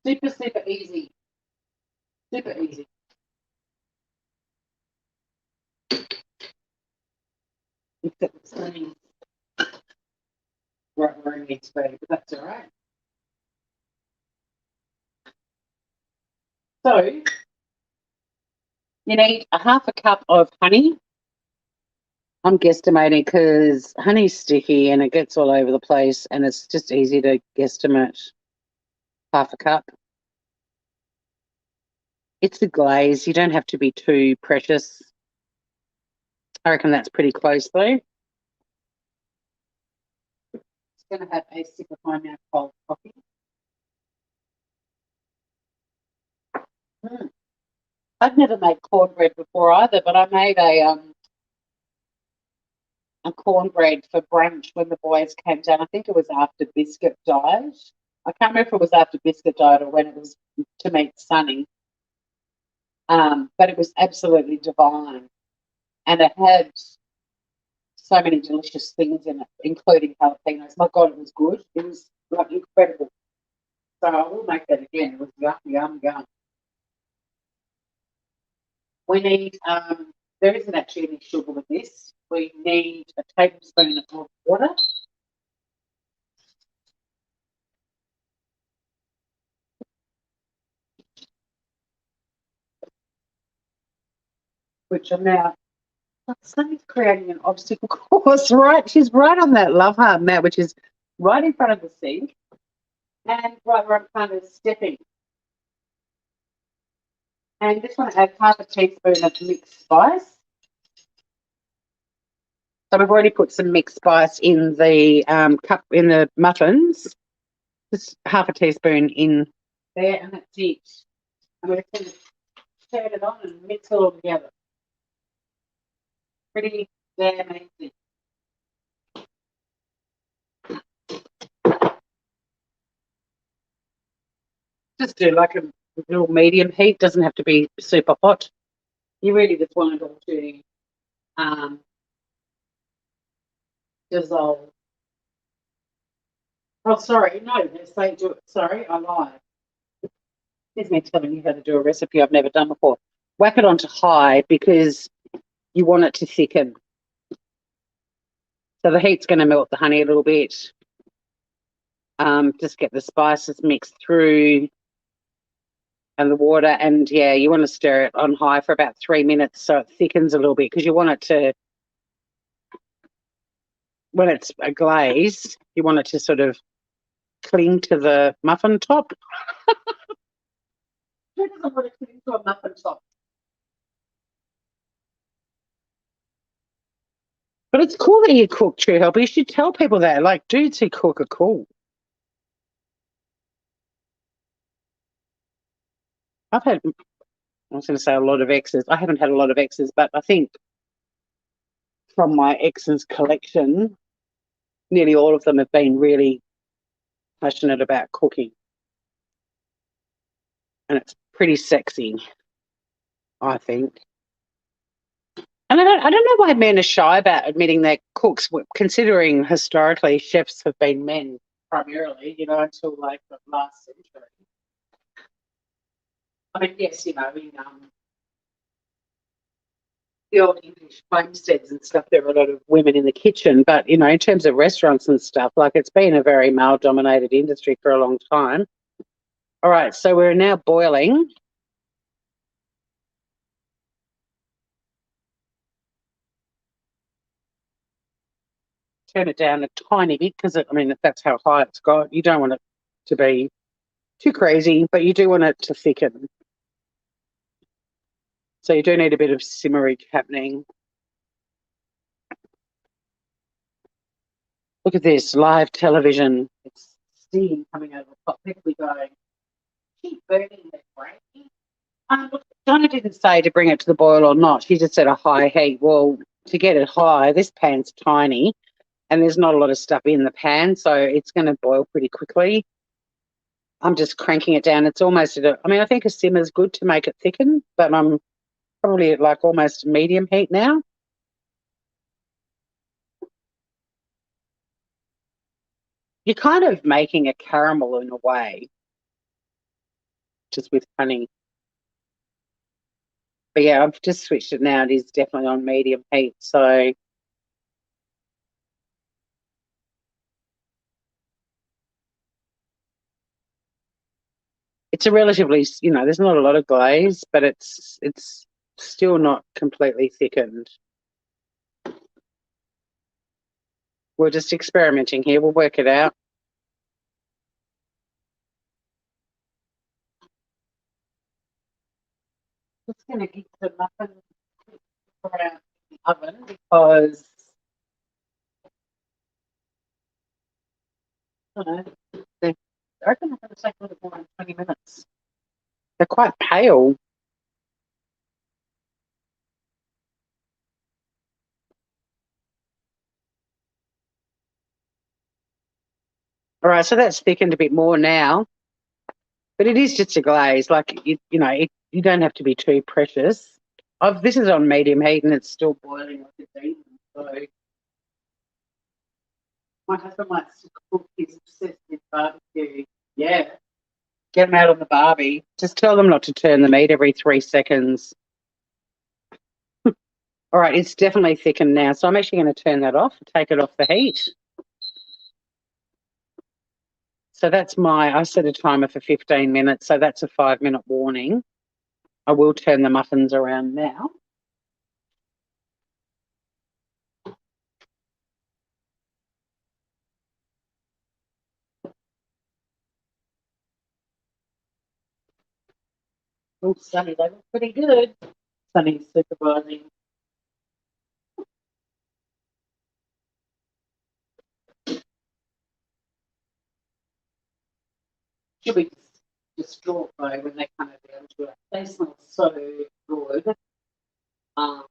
Super, super easy. Super easy. Except it's only right where it needs to be, but that's all right. So you need a half a cup of honey. I'm guesstimating because honey's sticky and it gets all over the place and it's just easy to guesstimate half a cup. It's the glaze. You don't have to be too precious. I reckon that's pretty close though. Just going to have a sip of my now cold coffee. I've never made cornbread before either, but I made a cornbread for brunch when the boys came down. I think it was after Biscuit died. I can't remember if it was after Biscuit died or when it was to meet Sunny. But it was absolutely divine. And it had so many delicious things in it, including jalapenos. My God, it was good. It was like incredible. So I will make that again. It was yum, yum, yum. We need, there isn't actually any sugar with this. We need a tablespoon of water. Which I'm now, Sunny's creating an obstacle course, right? She's right on that love heart mat, which is right in front of the sink and right where I'm kind of stepping. And just want to add half a teaspoon of mixed spice. So we've already put some mixed spice in the cup in the muffins. Just half a teaspoon in there, and that's it. I'm going to turn it on and mix it all together. Pretty damn easy. Just do like a little medium heat. Doesn't have to be super hot. You really just want it all to dissolve. Oh, sorry. No, they say do it. Sorry, I lied. Here's me telling you how to do a recipe I've never done before. Whack it onto high because you want it to thicken. So the heat's going to melt the honey a little bit. Just get the spices mixed through and the water. And yeah, you want to stir it on high for about 3 minutes so it thickens a little bit because you want it to, when it's a glaze, you want it to sort of cling to the muffin top. Who doesn't want to cling to a muffin top? But it's cool that you cook, True Helper. You should tell people that. Like, dudes who cook are cool. I've had, I was going to say a lot of exes. I haven't had a lot of exes, but I think from my exes collection, nearly all of them have been really passionate about cooking. And it's pretty sexy, I think. And I don't know why men are shy about admitting they're cooks, considering historically chefs have been men primarily, until like the last century. I mean, yes, in the old English homesteads and stuff, there are a lot of women in the kitchen. But, in terms of restaurants and stuff, like it's been a very male dominated industry for a long time. All right, so we're now boiling. Turn it down a tiny bit because, that's how high it's got. You don't want it to be too crazy, but you do want it to thicken. So you do need a bit of simmerage happening. Look at this, live television. It's steam coming out of the pot. People are going, keep burning that brain. Look, Donna didn't say to bring it to the boil or not. She just said a high heat. Well, to get it high, this pan's tiny and there's not a lot of stuff in the pan, so it's going to boil pretty quickly. I'm just cranking it down. It's almost I think a simmer's good to make it thicken, but I'm probably at like almost medium heat now. You're kind of making a caramel in a way, just with honey. But yeah, I've just switched it now. It is definitely on medium heat. So it's a relatively, there's not a lot of glaze, but it's still not completely thickened. We're just experimenting here. We'll work it out. Just going to get the muffin around the oven because I don't know. I reckon I'm going to take a little more than 20 minutes. They're quite pale. All right, so that's thickened a bit more now, but it is just a glaze. Like you don't have to be too precious. This is on medium heat and it's still boiling like a demon. So my husband likes to cook. He's obsessed with barbecue. Yeah, get them out on the barbie. Just tell them not to turn the meat every 3 seconds. All right, it's definitely thickened now, so I'm actually going to turn that off, take it off the heat. So I set a timer for 15 minutes, so that's a 5-minute warning. I will turn the muffins around now. Oh, Sunny, they look pretty good. Sunny's supervising. She'll be distraught though when they come over down to it. They smell so good. Now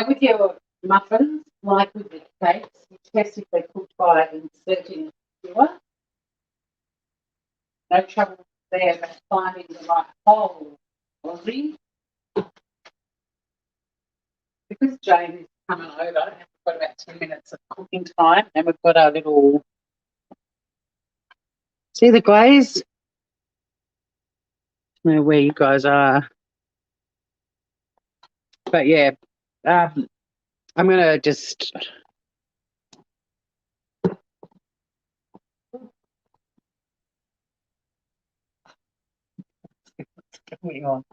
with your muffins, like with the cakes, you test if they're cooked by inserting a skewer. No trouble there, but finding the right hole, Aussie. Because Jane is coming over, and we've got about 10 minutes of cooking time, and we've got our little, see the glaze? I don't know where you guys are. But yeah, I'm going to just... What's going on?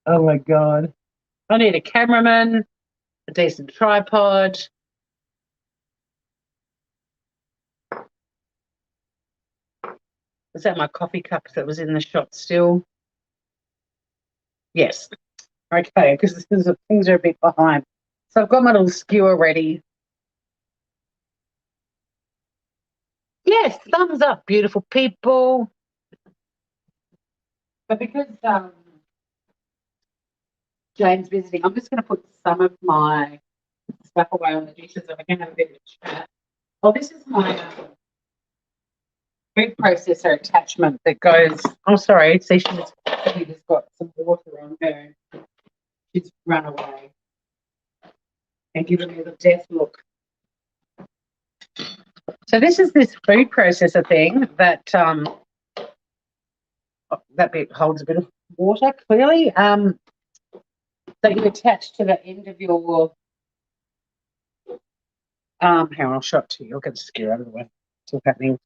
Oh my God. I need a cameraman, a decent tripod. Is that my coffee cup that was in the shot still? Yes. Okay, because things are a bit behind. So I've got my little skewer ready. Yes, thumbs up, beautiful people. But because Jane's visiting, I'm just going to put some of my stuff away on the dishes and we can have a bit of a chat. Well, this is my food processor attachment that goes, oh, sorry, see, she's got some water on her. She's run away and given me the death look. So this is this food processor thing that that bit holds a bit of water, clearly, that you attach to the end of your, hang on, I'll show it to you. I'll get the skewer out of the way. That's what's happening.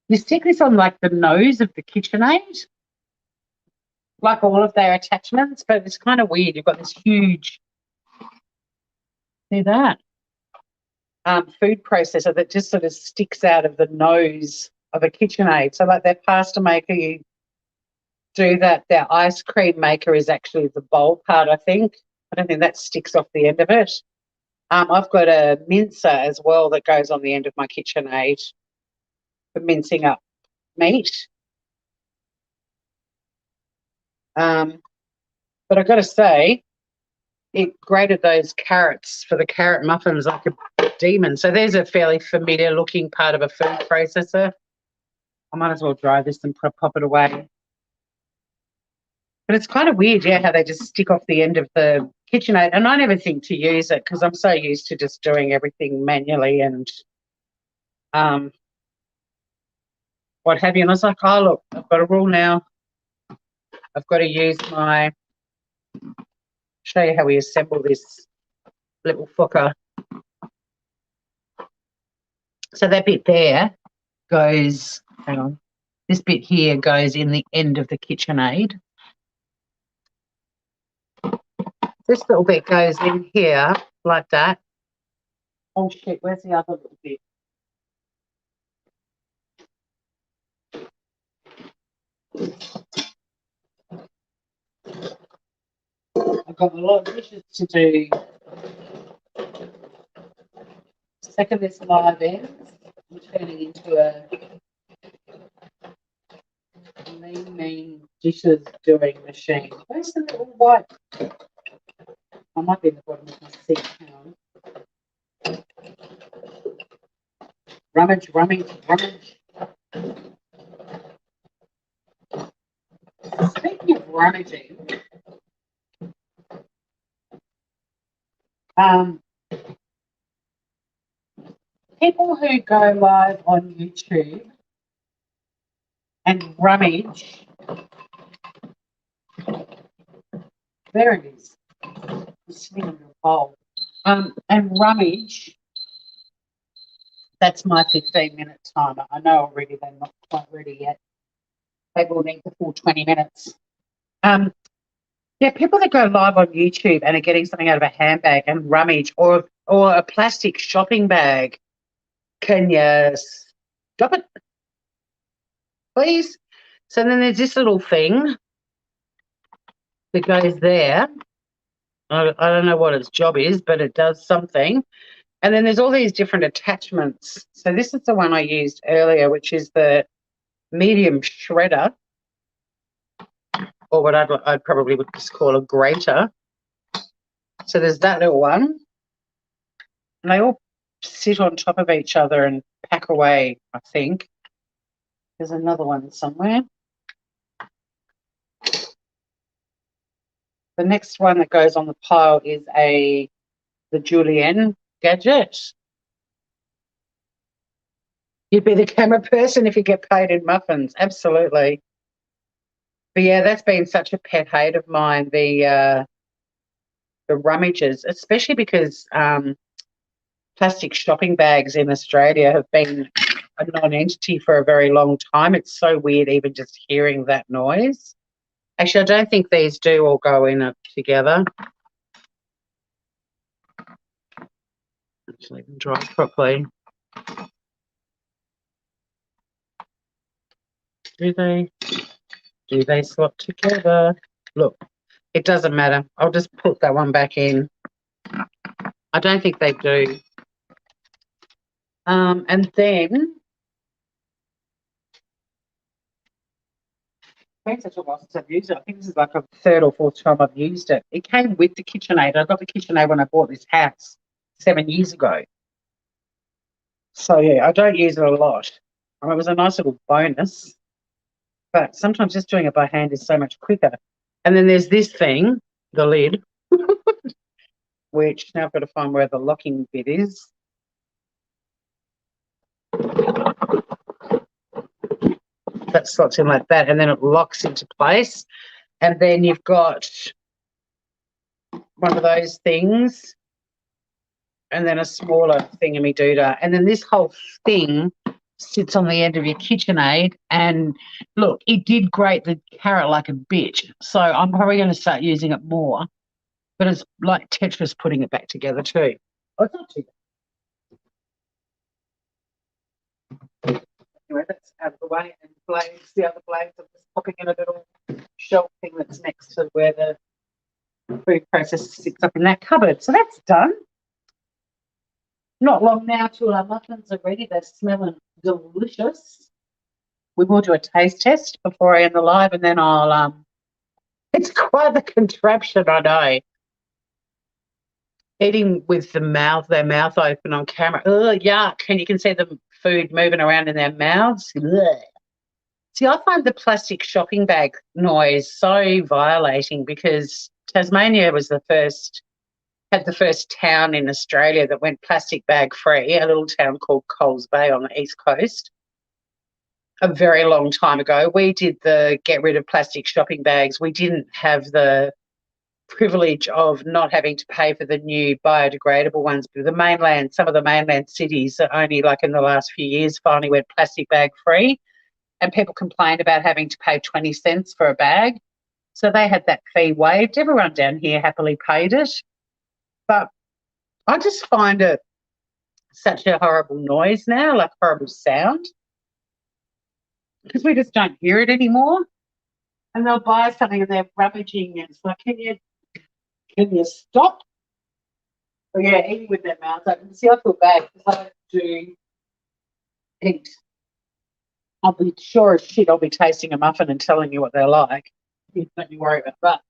You stick this on like the nose of the KitchenAid, like all of their attachments, but it's kind of weird. You've got this huge, see that? Food processor that just sort of sticks out of the nose of a KitchenAid. So like their pasta maker, you do that. Their ice cream maker is actually the bowl part, I think. I don't think that sticks off the end of it. I've got a mincer as well that goes on the end of my KitchenAid for mincing up meat. But I've got to say, it grated those carrots for the carrot muffins like a demon. So there's a fairly familiar looking part of a food processor. I might as well dry this and pop it away. But it's kind of weird, yeah, how they just stick off the end of the KitchenAid. And I never think to use it because I'm so used to just doing everything manually and what have you. And I was like, oh, look, I've got a rule now. I've got to use my, show you how we assemble this little fucker. So that bit there goes, hang on, this bit here goes in the end of the KitchenAid. This little bit goes in here like that. Oh shit, where's the other little bit? I've got a lot of dishes to do. Second this live ends, I'm turning into a mean dishes doing machine. Where's the little white? I might be in the bottom of my sink. Hang on. Rummage, rummage, rummage. Speaking of rummaging, people who go live on YouTube and rummage, there it is. It's sitting on the bowl. And rummage, that's my 15-minute timer. I know already they're not quite ready yet. They will need the full 20 minutes. Yeah, people that go live on YouTube and are getting something out of a handbag and rummage or a plastic shopping bag, can you stop it, please? So then there's this little thing that goes there. I don't know what its job is, but it does something. And then there's all these different attachments. So this is the one I used earlier, which is the medium shredder, or what I'd probably would just call a grater. So there's that little one. And they all sit on top of each other and pack away, I think. There's another one somewhere. The next one that goes on the pile is the Julienne gadget. You'd be the camera person if you get paid in muffins. Absolutely. But yeah, that's been such a pet hate of mine, the rummages, especially because plastic shopping bags in Australia have been a non-entity for a very long time. It's so weird even just hearing that noise. Actually, I don't think these do all go in together. Actually, even dry properly. Do they slot together? Look, it doesn't matter. I'll just put that one back in. I don't think they do. And then I think such a while since I've used it. I think this is like a third or fourth time I've used it. It came with the KitchenAid. I got the KitchenAid when I bought this house 7 years ago. So yeah, I don't use it a lot. It was a nice little bonus, but sometimes just doing it by hand is so much quicker. And then there's this thing, the lid, which now I've got to find where the locking bit is. That slots in like that, and then it locks into place. And then you've got one of those things, and then a smaller thingammy-doodah. And then this whole thing sits on the end of your KitchenAid. And look, it did grate the carrot like a bitch. So I'm probably going to start using it more. But it's like Tetris putting it back together too. Oh, it's not too bad. Anyway, that's out of the way. And Glaze, the other Glaze, I'm just popping in a little shelf thing that's next to where the food processor sits up in that cupboard. So that's done. Not long now till our muffins are ready. They're smelling delicious. We will do a taste test before I end the live, and then I'll it's quite the contraption, I know. Eating with their mouth open on camera. Ugh, yuck. And you can see the food moving around in their mouths. Ugh. See, I find the plastic shopping bag noise so violating because Tasmania had the first town in Australia that went plastic bag free, a little town called Coles Bay on the east coast. A very long time ago. We did the get rid of plastic shopping bags. We didn't have the privilege of not having to pay for the new biodegradable ones. But some of the mainland cities are only like in the last few years finally went plastic bag free, and people complained about having to pay 20 cents for a bag. So they had that fee waived. Everyone down here happily paid it. But I just find it such a horrible noise now, like horrible sound, because we just don't hear it anymore. And they'll buy something and they're rummaging, and it's like, can you stop? Oh yeah, eating with their mouths open. See, I feel bad because I don't do eat. I'll be sure as shit I'll be tasting a muffin and telling you what they're like. Don't you worry about that.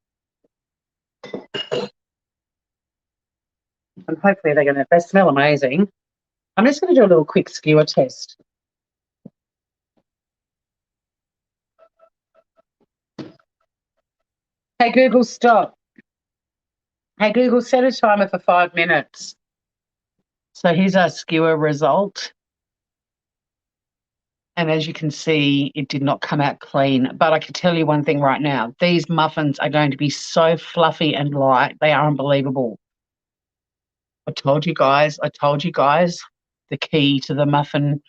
And hopefully they smell amazing. I'm just going to do a little quick skewer test. Hey, Google, stop. Hey, Google, set a timer for 5 minutes. So here's our skewer result. And as you can see, it did not come out clean. But I can tell you one thing right now. These muffins are going to be so fluffy and light. They are unbelievable. I told you guys, the key to the muffin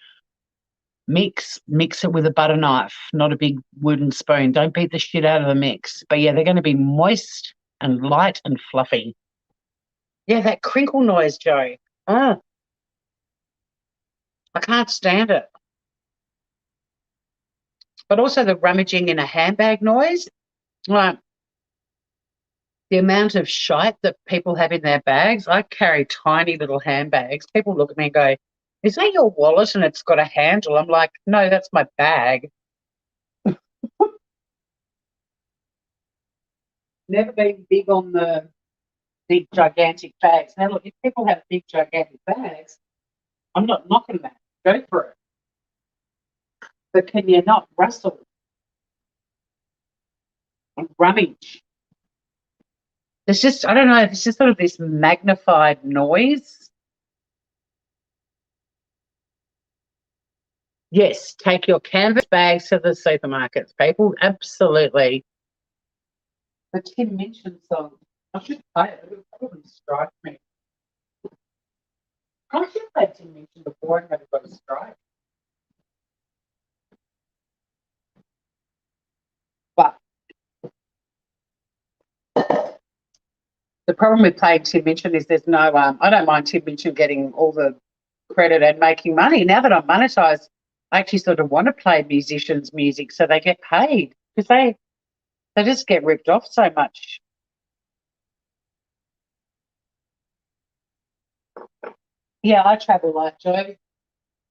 mix it with a butter knife, not a big wooden spoon. Don't beat the shit out of the mix. But yeah, they're going to be moist and light and fluffy. Yeah, that crinkle noise, Joe. Oh, I can't stand it. But also the rummaging in a handbag noise. Like, The amount of shite that people have in their bags. I carry tiny little handbags. People look at me and go, "Is that your wallet and it's got a handle?" I'm like, "No, that's my bag." Never been big on the big, gigantic bags. Now, look, if people have big, gigantic bags, I'm not knocking that. Go for it. But can you not rustle and rummage? There's just, I don't know, it's just sort of this magnified noise. Yes, take your canvas bags to the supermarkets, people. Absolutely. The Tim Minchin song. I should play it. It would probably strike me. I should play Tim Minchin before I have got a strike. But the problem with playing Tim Minchin is there's no, I don't mind Tim Minchin getting all the credit and making money. Now that I'm monetized, I actually sort of want to play musicians' music so they get paid because they just get ripped off so much. Yeah, I travel like Joe.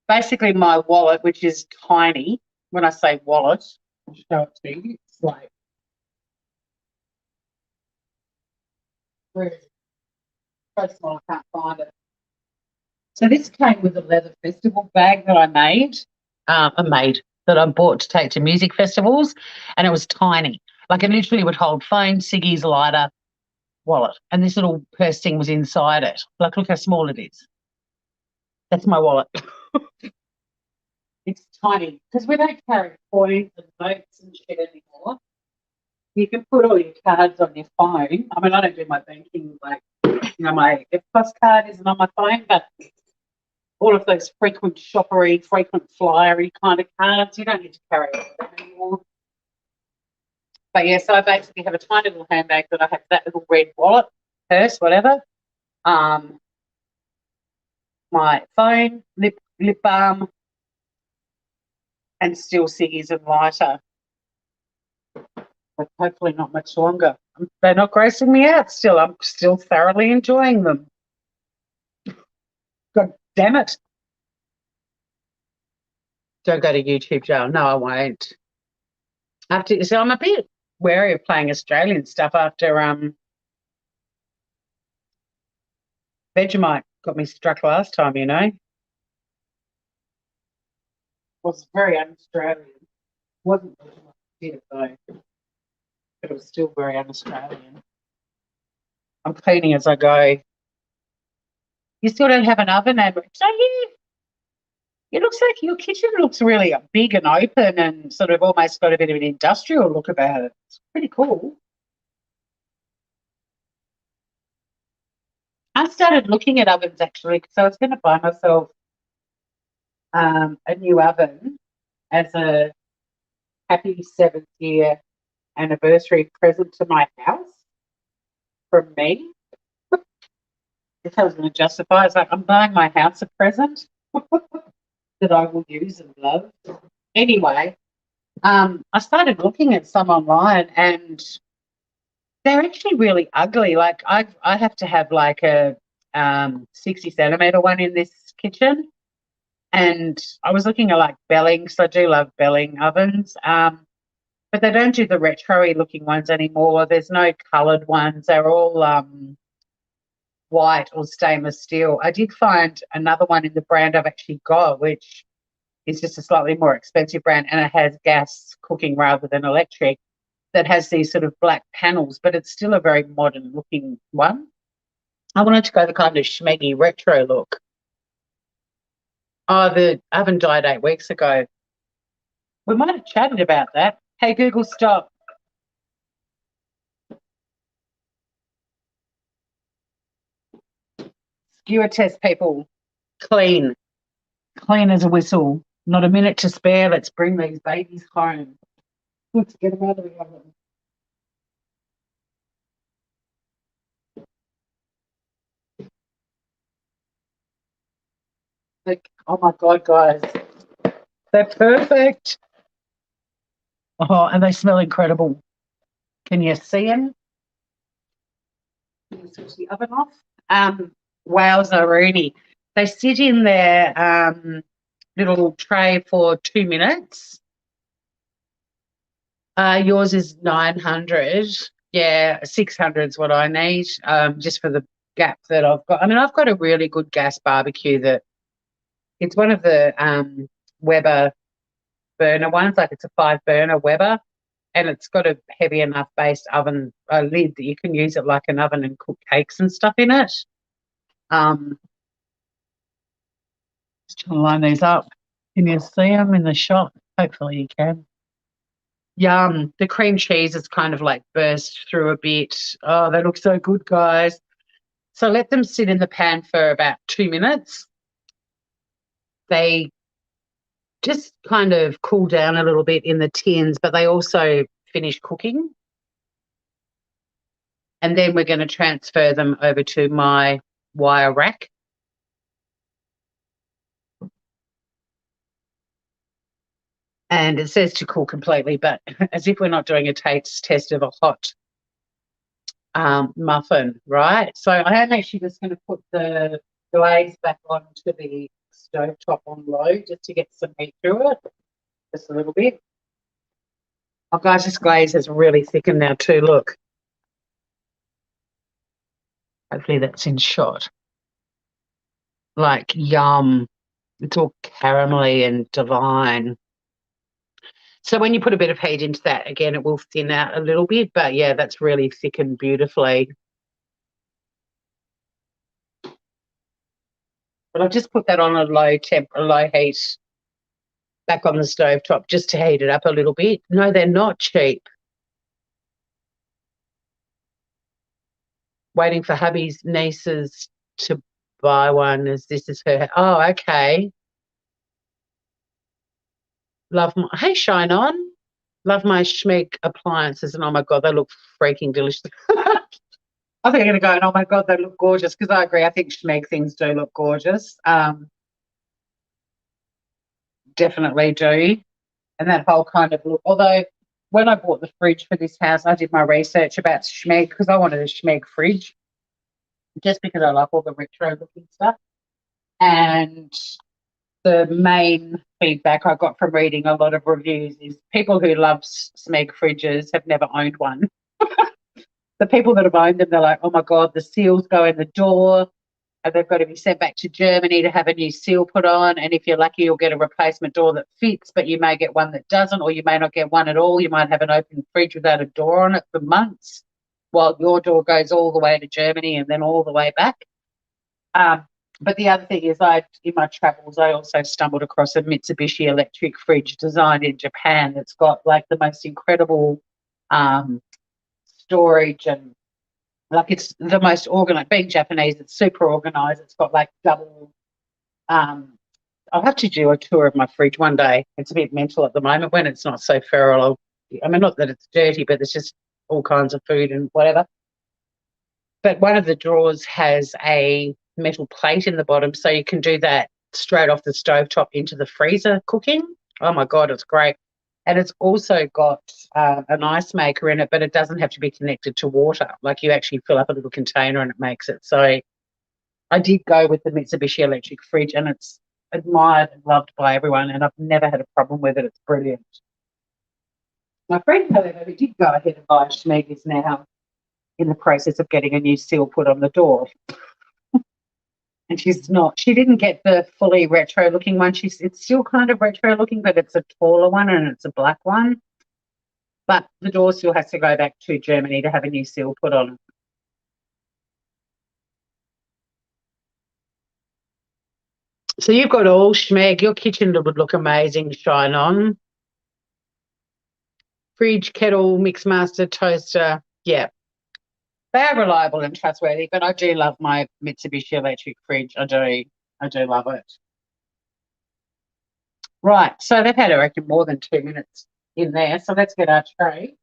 Basically, my wallet, which is tiny. When I say wallet, I'll show it to you. It's like, where is it? So small, I can't find it. So this came with a leather festival bag that that I bought to take to music festivals, and it was tiny. Like it literally would hold phone, ciggies, lighter, wallet, and this little purse thing was inside it. Like, look how small it is. That's my wallet. It's tiny because we don't carry coins and notes and shit anymore. You can put all your cards on your phone. I mean, I don't do my banking like, my EFTPOS card isn't on my phone, but all of those frequent shoppery, frequent flyery kind of cards, you don't need to carry them anymore. But yeah, so I basically have a tiny little handbag that I have that little red wallet, purse, whatever. My phone, lip balm, and still ciggies and lighter. But hopefully not much longer. They're not grossing me out still. I'm still thoroughly enjoying them. God damn it. Don't go to YouTube jail. No, I won't. So I'm a bit wary of playing Australian stuff after Vegemite got me struck last time, Was very un-Australian. Wasn't Vegemite, did it though. But it was still very un-Australian. I'm cleaning as I go. You still don't have an oven, Amber? Don't you? It looks like your kitchen looks really big and open and sort of almost got a bit of an industrial look about it. It's pretty cool. I started looking at ovens actually because I was going to buy myself a new oven as a happy 7th-year anniversary present to my house from me. If I was going to justify, it's like I'm buying my house a present that I will use and love. Anyway, I started looking at some online and they're actually really ugly. Like I have to have like a 60 centimeter one in this kitchen. And I was looking at like Belling, so I do love Belling ovens. But they don't do the retro-y looking ones anymore. There's no coloured ones. They're all white or stainless steel. I did find another one in the brand I've actually got, which is just a slightly more expensive brand, and it has gas cooking rather than electric, that has these sort of black panels, but it's still a very modern looking one. I wanted to go the kind of schmeggy retro look. Oh, the oven died 8 weeks ago. We might have chatted about that. Hey, Google, stop. Skewer test, people. Clean. Clean as a whistle. Not a minute to spare. Let's bring these babies home. Let's get them out of the oven. Like, oh my God, guys. They're perfect. Oh, and they smell incredible. Can you see them? switch the oven off. Wowzeroonie. They sit in their little tray for 2 minutes. Yours is 900. Yeah, 600 is what I need, just for the gap that I've got. I mean, I've got a really good gas barbecue that it's one of the Weber burner ones, like it's a 5-burner Weber, and it's got a heavy enough base oven lid that you can use it like an oven and cook cakes and stuff in it. Just trying to line these up. Can you see them in the shot? Hopefully you can. Yum. The cream cheese is kind of like burst through a bit. Oh, they look so good, guys. So let them sit in the pan for about 2 minutes. They just kind of cool down a little bit in the tins, but they also finish cooking. And then we're going to transfer them over to my wire rack. And it says to cool completely, but as if we're not doing a taste test of a hot muffin, right? So I am actually just going to put the glaze back onto the stovetop on low just to get some heat through it, just a little bit. Oh, guys, this glaze has really thickened now too, look. Hopefully that's in shot. Like, yum. It's all caramelly and divine. So when you put a bit of heat into that, again, it will thin out a little bit, but yeah, that's really thickened beautifully. But I've just put that on a low heat back on the stove top just to heat it up a little bit. No, they're not cheap. Waiting for hubby's nieces to buy one as this is her. Oh, okay. Hey, Shine On. Love my Schmeck appliances. And oh my God, they look freaking delicious. I think I'm going to go and oh my God, they look gorgeous, because I agree. I think Schmeck things do look gorgeous. Definitely do. And that whole kind of look. Although when I bought the fridge for this house, I did my research about Schmeck because I wanted a Schmeck fridge just because I like all the retro looking stuff. And the main feedback I got from reading a lot of reviews is people who love Smeg fridges have never owned one. The people that have owned them, they're like, oh my God, the seals go in the door and they've got to be sent back to Germany to have a new seal put on. And if you're lucky, you'll get a replacement door that fits, but you may get one that doesn't, or you may not get one at all. You might have an open fridge without a door on it for months while your door goes all the way to Germany and then all the way back. But the other thing is, in my travels, I also stumbled across a Mitsubishi electric fridge designed in Japan that's got like the most incredible storage, and like it's the most organized. Being Japanese, it's super organized. It's got like double. I'll have to do a tour of my fridge one day. It's a bit mental at the moment when it's not so feral. I mean, not that it's dirty, but there's just all kinds of food and whatever. But one of the drawers has a metal plate in the bottom, so you can do that straight off the stovetop into the freezer cooking. Oh my God, it's great. And it's also got an ice maker in it, but it doesn't have to be connected to water. Like you actually fill up a little container and it makes it. So I did go with the Mitsubishi electric fridge, and it's admired and loved by everyone, and I've never had a problem with it. It's brilliant. My friend, however, who did go ahead and buy a Schmeeg, is now in the process of getting a new seal put on the door. And she didn't get the fully retro looking one. It's still kind of retro looking, but it's a taller one and it's a black one. But the door still has to go back to Germany to have a new seal put on it. So you've got all Schmeeg. Your kitchen would look amazing, Shine On. Fridge, kettle, mixmaster, toaster. Yeah. They are reliable and trustworthy, but I do love my Mitsubishi electric fridge. I do love it. Right, so they've had, I reckon, more than 2 minutes in there. So let's get our tray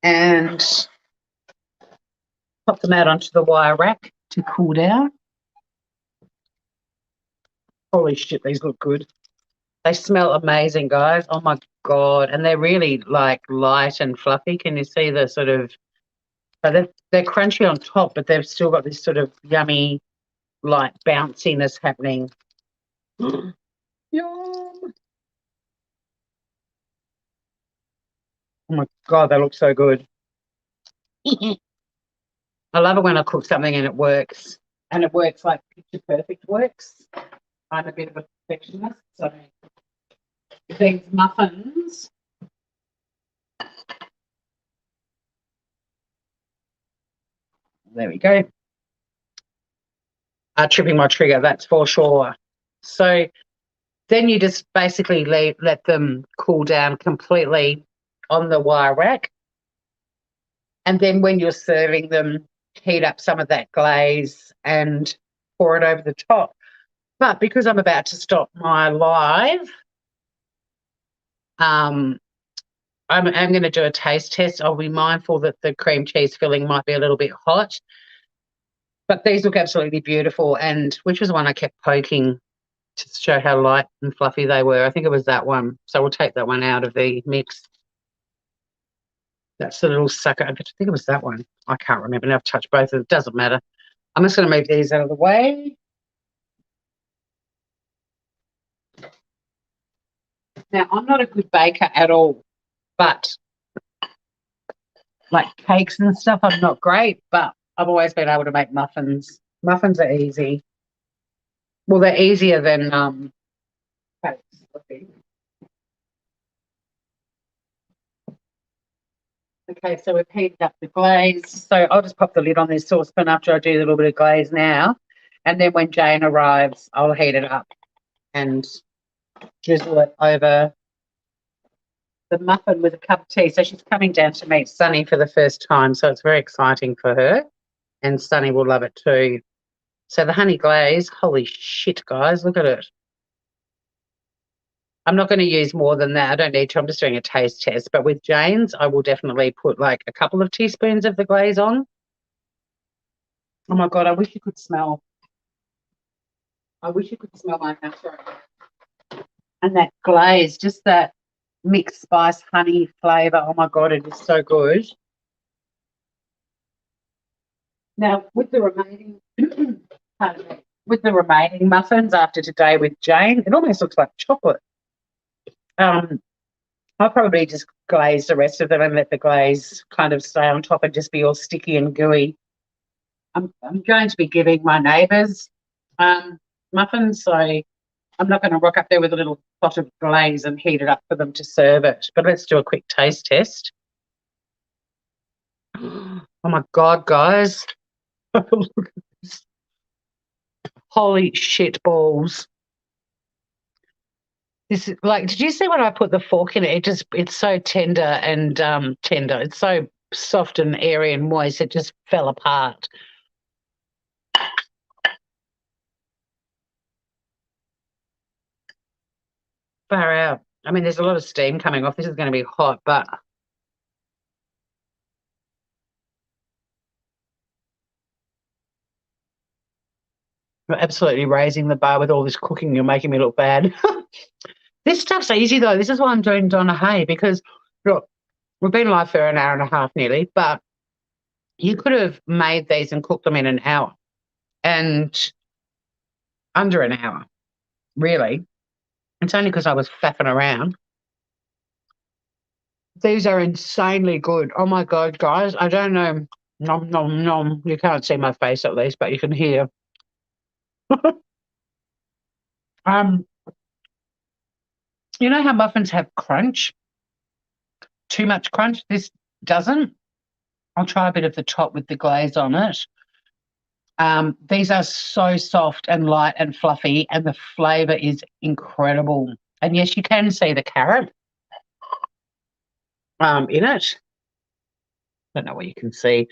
and pop them out onto the wire rack to cool down. Holy shit, these look good. They smell amazing, guys. Oh my God. And they're really like light and fluffy. Can you see the sort of But they're crunchy on top, but they've still got this sort of yummy, like bounciness happening. Yum. Oh my God, they look so good. I love it when I cook something and it works. And it works like picture perfect works. I'm a bit of a perfectionist, so these muffins. There we go. Tripping my trigger, that's for sure. So then you just basically let them cool down completely on the wire rack. And then when you're serving them, heat up some of that glaze and pour it over the top. But because I'm about to stop my live, I'm going to do a taste test. I'll be mindful that the cream cheese filling might be a little bit hot. But these look absolutely beautiful. And which was the one I kept poking to show how light and fluffy they were? I think it was that one. So we'll take that one out of the mix. That's the little sucker. I think it was that one. I can't remember now. I've touched both of them. It doesn't matter. I'm just going to move these out of the way. Now, I'm not a good baker at all, but like cakes and stuff, I'm not great, but I've always been able to make muffins. Muffins are easy. Well, they're easier than cakes, I think. Okay, so we've heated up the glaze. So I'll just pop the lid on this saucepan after I do a little bit of glaze now. And then when Jane arrives, I'll heat it up and drizzle it over the muffin with a cup of tea. So she's coming down to meet Sunny for the first time. So it's very exciting for her. And Sunny will love it too. So the honey glaze, holy shit, guys, look at it. I'm not going to use more than that. I don't need to. I'm just doing a taste test. But with Jane's, I will definitely put like a couple of teaspoons of the glaze on. Oh my God, I wish you could smell. I wish you could smell my house right now. And that glaze, just that mixed spice honey flavour. Oh my God, it is so good. Now, with the remaining, pardon me, with the remaining muffins after today with Jane, it almost looks like chocolate. I'll probably just glaze the rest of them and let the glaze kind of stay on top and just be all sticky and gooey. I'm going to be giving my neighbours muffins, so I'm not going to rock up there with a little pot of glaze and heat it up for them to serve it. But let's do a quick taste test. Oh my God, guys. Look at this. Holy shit balls. This is like, did you see when I put the fork in it? It's so tender and tender. It's so soft and airy and moist. It just fell apart. Far out. I mean, there's a lot of steam coming off. This is going to be hot, but you're absolutely raising the bar with all this cooking. You're making me look bad. This stuff's easy though. This is why I'm doing Donna Hay, because look, we've been live for an hour and a half nearly, but you could have made these and cooked them in an hour and under an hour, really. It's only because I was faffing around. These are insanely good. Oh my God, guys. I don't know. Nom, nom, nom. You can't see my face at least, but you can hear. um, you know how muffins have crunch? Too much crunch? This doesn't. I'll try a bit of the top with the glaze on it. These are so soft and light and fluffy, and the flavour is incredible. And yes, you can see the carrot in it. I don't know what you can see.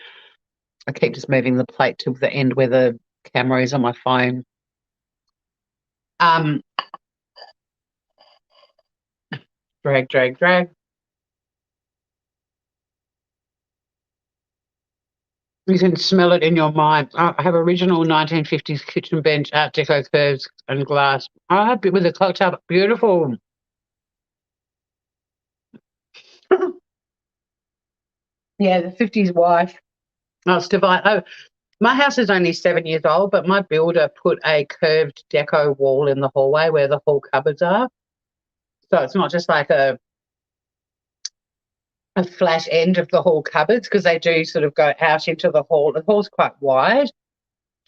I keep just moving the plate to the end where the camera is on my phone. Drag, drag, drag. You can smell it in your mind. I have original 1950s kitchen bench, Art Deco curves and glass. I have it with a cocktail. Beautiful. Yeah, the 50s wife. Oh, it's divine. Oh, my house is only 7 years old, but my builder put a curved deco wall in the hallway where the hall cupboards are. So it's not just like a flat end of the hall cupboards, because they do sort of go out into the hall. The hall's quite wide,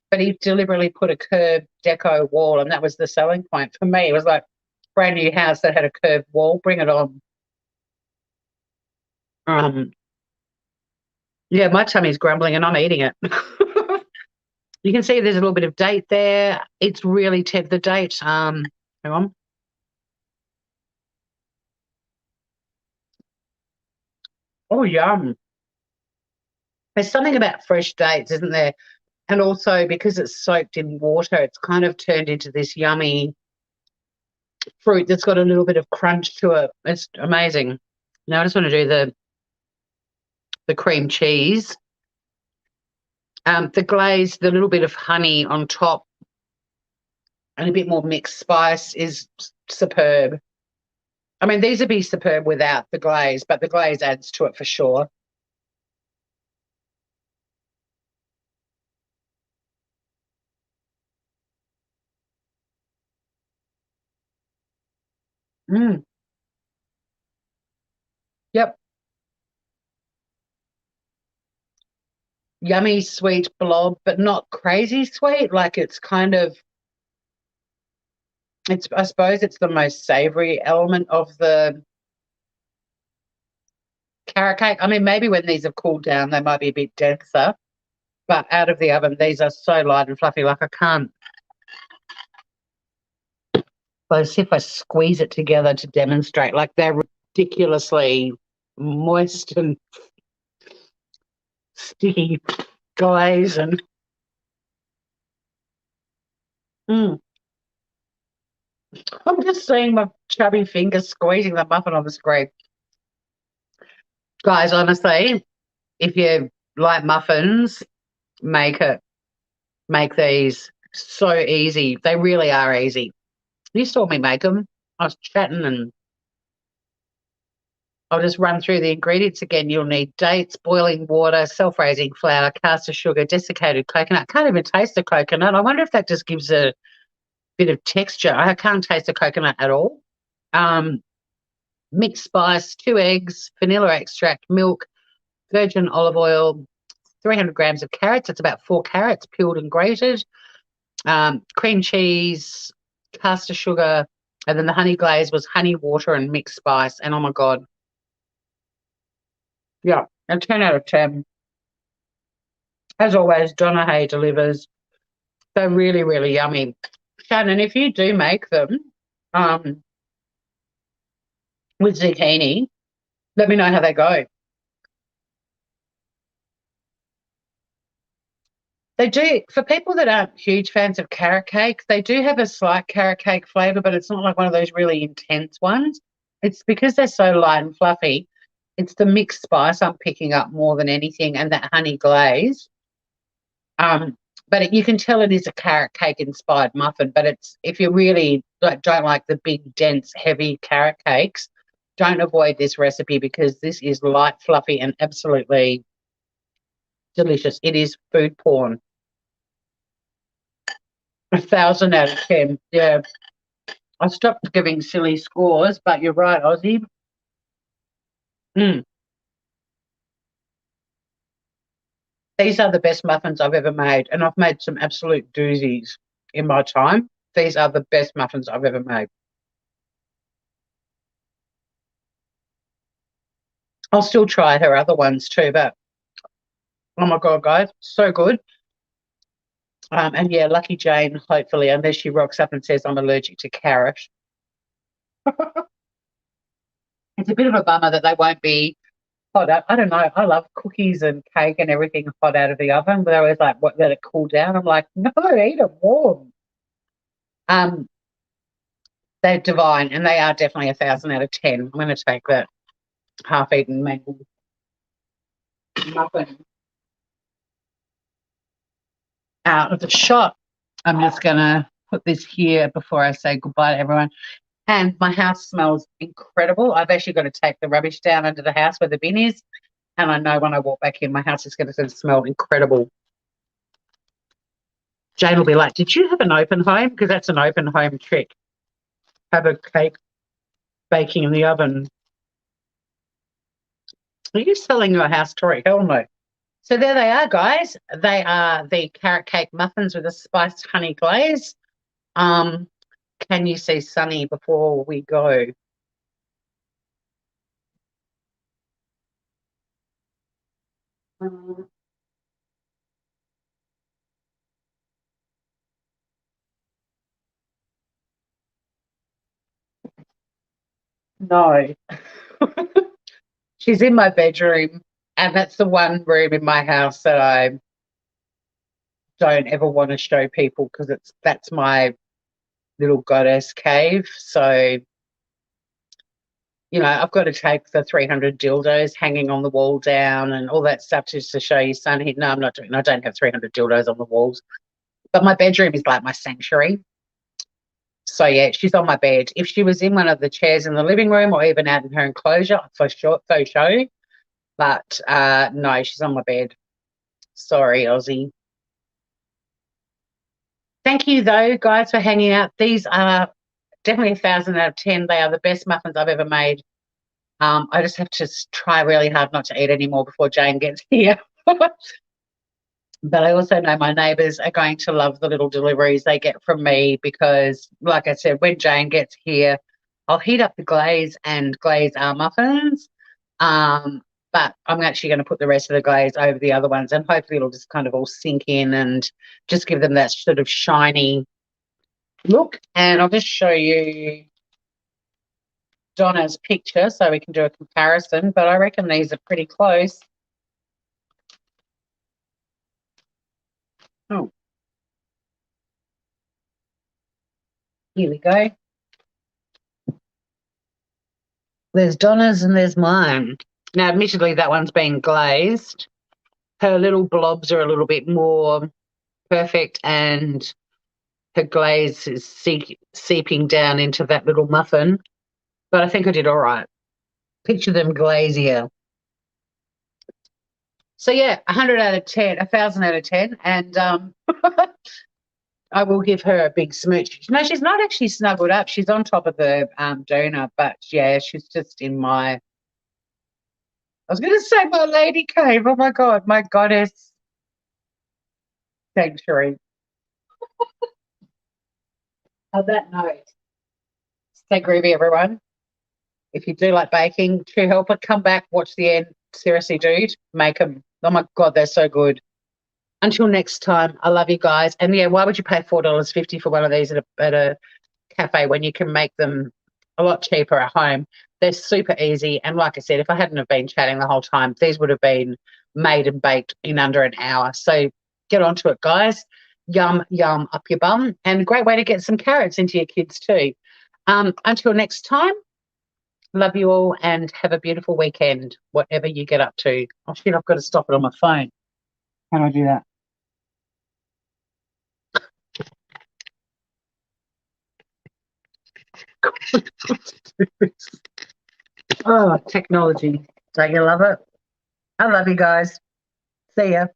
but he deliberately put a curved deco wall, and that was the selling point for me. It was like brand new house that had a curved wall. Bring it on. Um, yeah, my tummy's grumbling, and I'm eating it. You can see there's a little bit of date there. It's really the date. Hang on. Oh, yum. There's something about fresh dates, isn't there? And also because it's soaked in water, it's kind of turned into this yummy fruit that's got a little bit of crunch to it. It's amazing. Now I just want to do the cream cheese. The glaze, the little bit of honey on top and a bit more mixed spice is superb. I mean, these would be superb without the glaze, but the glaze adds to it for sure. Mm, yep. Yummy, sweet blob, but not crazy sweet. Like it's kind of, it's, I suppose it's the most savory element of the carrot cake. I mean, maybe when these have cooled down, they might be a bit denser, but out of the oven, these are so light and fluffy. Like I can't, let's see if I squeeze it together to demonstrate. Like they're ridiculously moist and sticky glaze and mm. I'm just seeing my chubby fingers squeezing the muffin on the screen. Guys, honestly, if you like muffins, make it. Make these so easy. They really are easy. You saw me make them. I was chatting and I'll just run through the ingredients again. You'll need dates, boiling water, self-raising flour, caster sugar, desiccated coconut. Can't even taste the coconut. I wonder if that just gives a bit of texture. I can't taste the coconut at all. Um, Mixed spice, 2 eggs, vanilla extract, milk, virgin olive oil, 300 grams of carrots. It's about 4 carrots, peeled and grated. Cream cheese, caster sugar, and then the honey glaze was honey, water, and mixed spice. And oh my God. Yeah, a 10 out of 10. As always, Donna Hay delivers. They're really, really yummy. Shannon, if you do make them um, with zucchini, let me know how they go. They do, for people that aren't huge fans of carrot cake, they do have a slight carrot cake flavour, but it's not like one of those really intense ones. It's because they're so light and fluffy. It's the mixed spice I'm picking up more than anything, and that honey glaze. But you can tell it is a carrot cake inspired muffin. But it's, if you really don't like the big, dense, heavy carrot cakes, don't avoid this recipe because this is light, fluffy, and absolutely delicious. It is food porn. 1,000 out of 10. Yeah. I stopped giving silly scores, but you're right, Ozzy. Mm. These are the best muffins I've ever made, and I've made some absolute doozies in my time. These are the best muffins I've ever made. I'll still try her other ones too, but oh my God, guys, so good. And yeah, Lucky Jane, hopefully, unless she rocks up and says I'm allergic to carrot. It's a bit of a bummer that they won't be hot up. I don't know. I love cookies and cake and everything hot out of the oven, but they're always like, what, let it cool down. I'm like, no, eat it warm. Um, they're divine, and they are definitely 1,000 out of 10. I'm going to take that half-eaten mango muffin out of the shot. I'm just going to put this here before I say goodbye to everyone. And my house smells incredible. I've actually got to take the rubbish down under the house where the bin is. And I know when I walk back in, my house is going to smell incredible. Jane will be like, did you have an open home? Because that's an open home trick. Have a cake baking in the oven. Are you selling your house, Tori? Hell no. So there they are, guys. They are the carrot cake muffins with a spiced honey glaze. Can you see Sunny before we go? No. She's in my bedroom, and that's the one room in my house that I don't ever want to show people because that's my little goddess cave. So, I've got to take the 300 dildos hanging on the wall down and all that stuff just to show you, Sunny. No, I'm not doing. I don't have 300 dildos on the walls, but my bedroom is like my sanctuary. So yeah, she's on my bed. If she was in one of the chairs in the living room or even out in her enclosure, for sure, for show. But no, she's on my bed. Sorry, Aussie. Thank you, though, guys, for hanging out. These are definitely 1,000 out of 10. They are the best muffins I've ever made. I just have to try really hard not to eat anymore before Jane gets here. But I also know my neighbours are going to love the little deliveries they get from me because, like I said, when Jane gets here, I'll heat up the glaze and glaze our muffins. But I'm actually going to put the rest of the glaze over the other ones and hopefully it'll just kind of all sink in and just give them that sort of shiny look. And I'll just show you Donna's picture so we can do a comparison, but I reckon these are pretty close. Oh, here we go. There's Donna's and there's mine. Now, admittedly, that one's been glazed. Her little blobs are a little bit more perfect and her glaze is seeping down into that little muffin. But I think I did all right. Picture them glazier. So, yeah, 100 out of 10, 1,000 out of 10. And I will give her a big smooch. No, she's not actually snuggled up. She's on top of the donor, but yeah, she's just in my, I was going to say my lady cave. Oh my God, my goddess sanctuary. On that note, stay groovy, everyone. If you do like baking, True Helper, come back, watch the end. Seriously, dude, make them. Oh my God, they're so good. Until next time, I love you guys. And yeah, why would you pay $4.50 for one of these at a cafe when you can make them a lot cheaper at home? They're super easy. And like I said, if I hadn't have been chatting the whole time, these would have been made and baked in under an hour. So get onto it, guys. Yum, yum up your bum. And a great way to get some carrots into your kids too. Until next time, love you all and have a beautiful weekend, whatever you get up to. Oh, shit, I've got to stop it on my phone. How do I do that? Oh, technology. Don't you love it? I love you guys. See ya.